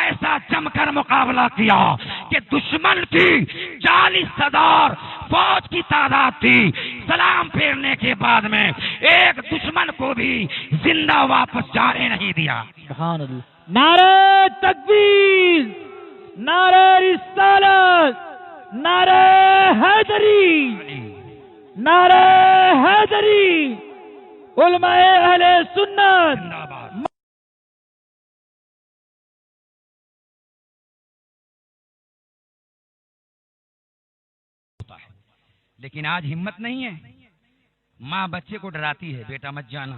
ایسا جم کر مقابلہ کیا کہ دشمن کی 40,000 فوج کی تعداد تھی۔ سلام پھیرنے کے بعد میں ایک دشمن کو بھی زندہ واپس جانے نہیں دیا۔ سبحان اللہ، نعرہ تکبیر، نعرہ رسالت، نعرہ حیدری، نعرہ حیدری، علماء اہل سنت۔ لیکن آج ہمت نہیں ہے، ماں بچے کو ڈراتی ہے، بیٹا مت جانا،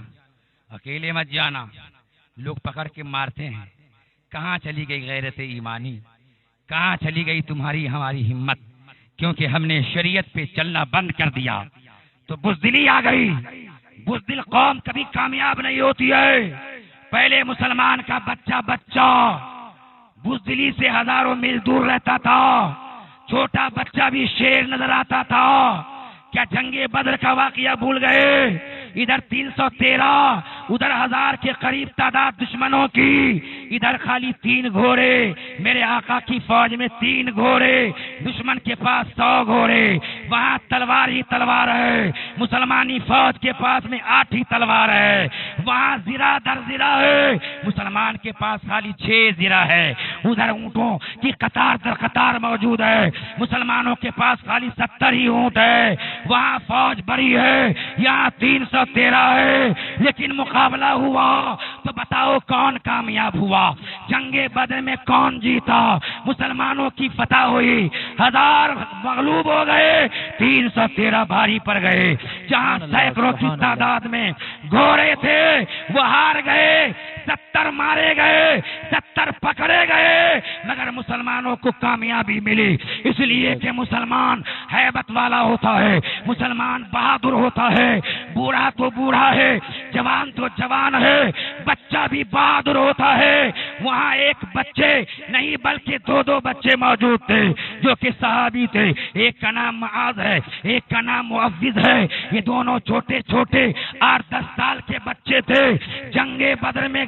اکیلے مت جانا، لوگ پکڑ کے مارتے ہیں۔ کہاں چلی گئی غیرت ایمانی، کہاں چلی گئی تمہاری ہماری ہمت؟ کیونکہ ہم نے شریعت پہ چلنا بند کر دیا تو بزدلی آ گئی۔ بزدل قوم کبھی کامیاب نہیں ہوتی ہے۔ پہلے مسلمان کا بچہ بزدلی سے ہزاروں میل دور رہتا تھا، چھوٹا بچہ بھی شیر نظر آتا تھا، کیا جنگ بدر کا واقعہ بھول گئے؟ ادھر 313 ادھر 1000 کے قریب تعداد دشمنوں کی، ادھر خالی 3 گھوڑے، میرے آقا کی فوج میں 3 گھوڑے، دشمن کے پاس 100 گھوڑے، وہاں تلوار ہی تلوار ہے، مسلمانی فوج کے پاس میں 8 ہی تلوار ہے، وہاں زرہ در زرہ ہے، مسلمان کے پاس خالی 6 زرہ ہے، ادھر اونٹوں کی قطار در قطار موجود ہے، مسلمانوں کے پاس خالی 70 ہی اونٹ ہے، وہاں فوج بڑی ہے، یہاں 313 ہے، لیکن مقابلہ ہوا تو بتاؤ کون کامیاب ہوا؟ جنگ بدر میں کون جیتا؟ مسلمانوں کی فتح ہوئی، 1000 مغلوب ہو گئے، 313 بھاری پڑ گئے، جہاں سینکڑوں کی تعداد میں گھوڑے تھے وہ ہار گئے، 70 مارے گئے، 70 پکڑے گئے، مگر مسلمانوں کو کامیابی ملی، اس لیے کہ مسلمان ہیبت والا ہوتا ہے، مسلمان بہادر ہوتا ہے، بوڑھا تو بوڑھا ہے، جوان تو جوان ہے، بچہ بھی بہادر ہوتا ہے۔ وہاں ایک بچے نہیں بلکہ 2 بچے موجود تھے جو کہ صحابی تھے، ایک کا نام معاذ ہے، ایک کا نام معوذ ہے، یہ دونوں چھوٹے چھوٹے 8-10 سال کے بچے تھے۔ جنگ بدر میں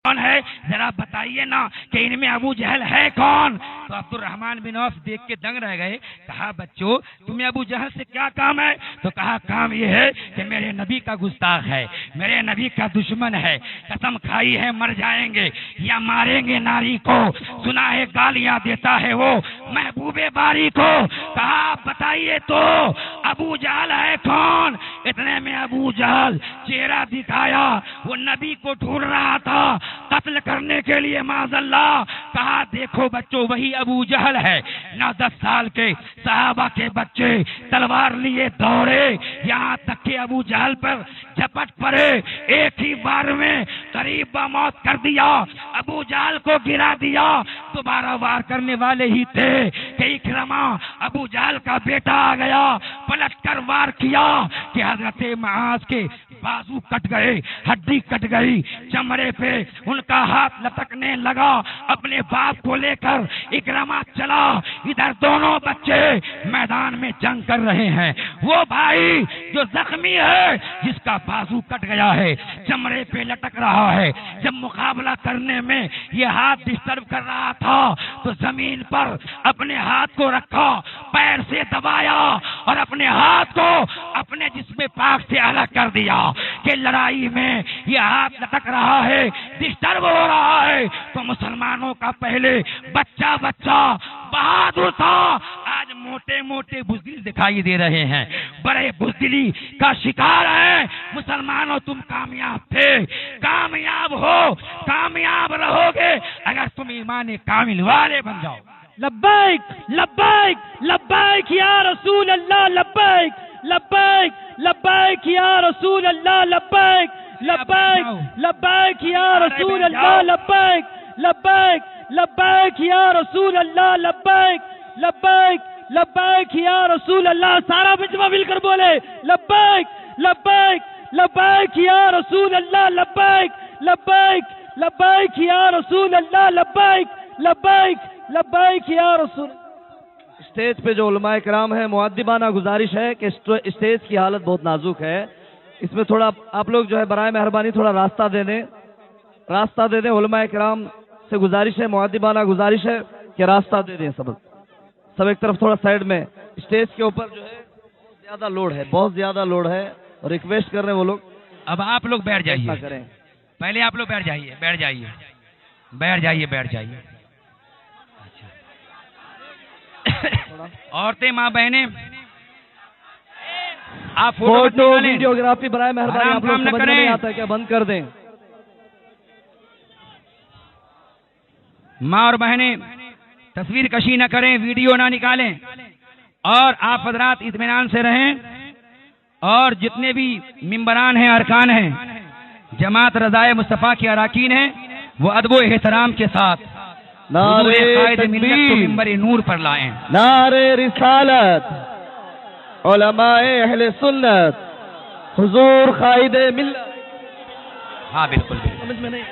کون ہے ذرا بتائیے نا کہ ان میں ابو جہل ہے کون؟ تو عبد الرحمن بن عوف دیکھ کے دنگ رہ گئے، کہا بچوں تمہیں ابو جہل سے کیا کام ہے؟ تو کہا کام یہ ہے کہ میرے نبی کا گستاخ ہے، میرے نبی کا دشمن ہے، قسم کھائی ہے مر جائیں گے یا ماریں گے ناری کو، سنا ہے گالیاں دیتا ہے وہ محبوب باری کو۔ کہا بتائیے تو ابو جہل ہے کون؟ اتنے میں ابو جہل چہرہ دکھایا، وہ نبی کو ڈھونڈ رہا تھا قتل کرنے کے لیے معاذ اللہ۔ کہا دیکھو بچوں وہی ابو جہل ہے۔ 9-10 سال کے صحابہ کے بچے تلوار لیے دوڑے، یہاں تک کہ ابو جہل پر جھپٹ پڑے، ایک ہی بار میں قریب موت کر دیا، ابو جہل کو گرا دیا۔ دوبارہ وار کرنے والے ہی تھے کہ اکرمہ ابو جہل کا بیٹا آ گیا، پلٹ کر وار کیا کہ حضرت معاذ کے بازو کٹ گئے، ہڈی کٹ گئی، چمڑے پہ ان کا ہاتھ لٹکنے لگا۔ اپنے باپ کو لے کر اکرمہ چلا، ادھر دونوں بچے میدان میں جنگ کر رہے ہیں۔ وہ بھائی جو زخمی ہے، جس کا بازو کٹ گیا ہے، چمڑے پہ لٹک رہا ہے، جب مقابلہ کرنے میں یہ ہاتھ ڈسٹرب کر رہا تھا تو زمین پر اپنے ہاتھ کو رکھا، پیر سے دبایا اور اپنے ہاتھ کو اپنے جسم پاک سے الگ کر دیا کہ لڑائی میں یہ ہاتھ لٹک رہا ہے، ڈسٹرب ہو رہا ہے۔ تو مسلمانوں کا پہلے بچہ بہادر تھا، آج موٹے موٹے بزدل دکھائی دے رہے ہیں، بڑے بزدلی کا شکار ہے۔ مسلمانوں تم کامیاب تھے، کامیاب ہو، کامیاب رہو گے اگر تم ایمان کامل والے بن جاؤ۔ لبیک لبیک لبیک یا رسول اللہ، لبیک لبیک لبیک یا رسول اللہ، لبیک لبیک لبیک یا رسول اللہ، لبیک لبیک لبیک یا رسول اللہ، لبیک لبیک لبیک یا رسول اللہ۔ سارا مجمع مل کر بولے لبیک لبیک لبیک یا رسول اللہ، لبیک لبیک لبیک یا رسول اللہ، لبیک لبیک لبیک یا رسول۔ اسٹیج پہ جو علماء کرام ہیں، مؤدبانہ گزارش ہے کہ اسٹیج کی حالت بہت نازک ہے، اس میں تھوڑا آپ لوگ جو ہے برائے مہربانی تھوڑا راستہ دے دیں، علماء کرام سے گزارش ہے، مؤدبانہ گزارش ہے کہ راستہ دے دیں، سب ایک طرف تھوڑا سائڈ میں۔ اسٹیج کے اوپر جو ہے زیادہ لوڈ ہے، بہت زیادہ لوڈ ہے، اور ریکویسٹ کر رہے ہیں وہ لوگ اب آپ لوگ بیٹھ جائیے، کریں۔ پہلے آپ لوگ بیٹھ جائیے، بیٹھ جائیے، بیٹھ جائیے، بیٹھ جائیے۔ عورتیں، ماں بہنیں، آپ فوٹو ویڈیوگرافی برائے مہربانی آپ لوگ سمجھ میں نہیں آتا ہے کیا بند کر دیں۔ ماں اور بہنیں تصویر کشی نہ کریں، ویڈیو نہ نکالیں، اور آپ حضرات اطمینان سے رہیں، اور جتنے بھی ممبران ہیں، ارکان ہیں، جماعت رضائے مصطفیٰ کے اراکین ہیں، وہ ادب و احترام کے ساتھ نعرہ قائد ملت کو تکبیر، ممبر نور پر لائیں۔ نعرہ رسالت، علماء اہل سنت، حضور قائد ملت۔ ہاں بالکل بالکل، سمجھ میں نہیں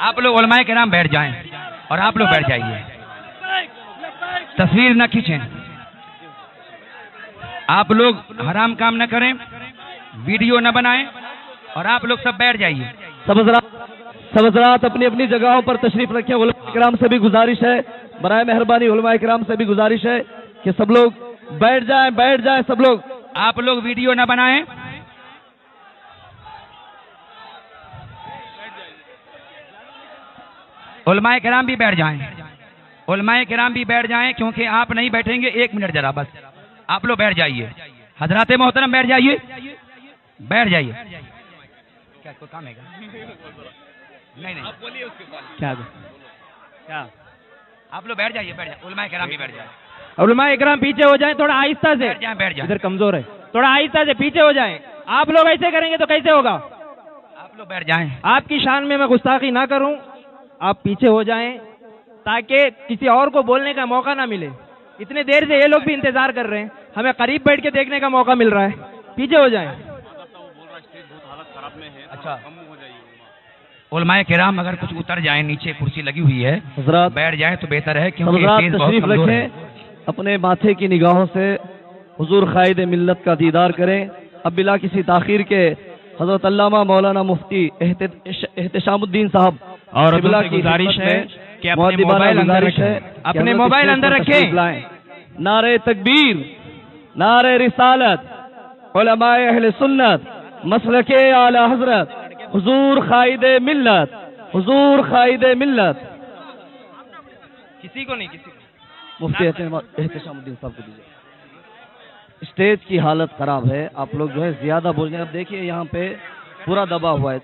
آپ لوگ علماء کرام بیٹھ جائیں اور آپ لوگ بیٹھ جائیے. تصویر نہ کھینچیں. آپ لوگ حرام کام نہ کریں, ویڈیو نہ بنائیں, اور آپ لوگ سب بیٹھ جائیے. سب حضرات اپنی اپنی جگہوں پر تشریف رکھیں. علماء کرام سے بھی گزارش ہے, برائے مہربانی علماء کرام سے بھی گزارش ہے کہ سب لوگ بیٹھ جائیں سب لوگ. آپ لوگ ویڈیو نہ بنائیں. علماء کرام بھی بیٹھ جائیں. علماء کرام بھی بیٹھ جائیں, کیونکہ آپ نہیں بیٹھیں گے. 1 منٹ ذرا بس, آپ لوگ بیٹھ جائیے. حضرات محترم بیٹھ جائیے, بیٹھ جائیے. کیا کوئی کام ہے گا؟ نہیں کیا آپ لوگ بیٹھ جائیے. علماء کرام بھی بیٹھ جائیں. علماء اکرام پیچھے ہو جائیں تھوڑا آہستہ سے. بیٹھ جائیں. ادھر کمزور ہے, تھوڑا آہستہ سے پیچھے ہو جائیں. آپ لوگ ایسے کریں گے تو کیسے ہوگا؟ آپ لوگ بیٹھ جائیں. آپ کی شان میں گستاخی نہ کروں, آپ پیچھے ہو جائیں تاکہ کسی اور کو بولنے کا موقع نہ ملے. اتنے دیر سے یہ لوگ بھی انتظار کر رہے ہیں, ہمیں قریب بیٹھ کے دیکھنے کا موقع مل رہا ہے. پیچھے ہو جائیں. اچھا, علماء کرام اگر کچھ اتر جائیں, نیچے کرسی لگی ہوئی ہے, حضرات بیٹھ جائیں تو بہتر ہے, کیونکہ حضرات اسٹیج بہت تشریف کمزور ہے. رکھیں. اپنے ماتھے کی نگاہوں سے حضور قائد ملت کا دیدار کریں. اب بلا کسی تاخیر کے حضرت علامہ مولانا مفتی احتشام الدین صاحب اور قبلہ حضور سے کی گزارش خدمت ہے میں کہ اپنے مؤدبانہ موبائل اندر گزارش ہے رکھیں. کہ اپنے حضرت موبائل اسٹیج اندر پر رکھیں. تشریف لائیں. نعرہ تکبیر, نعرہ رسالت, علماء اہل سنت, مسلک اعلی حضرت حضور قائد ملت, حضور قائد ملت. کسی کو نہیں, کسی کو. مفتی احتشام الدین صاحب کو دیجیے. اسٹیج کی حالت خراب ہے, آپ لوگ جو ہے زیادہ بول رہے ہیں. اب دیکھیے یہاں پہ پورا دبا ہوا ہے.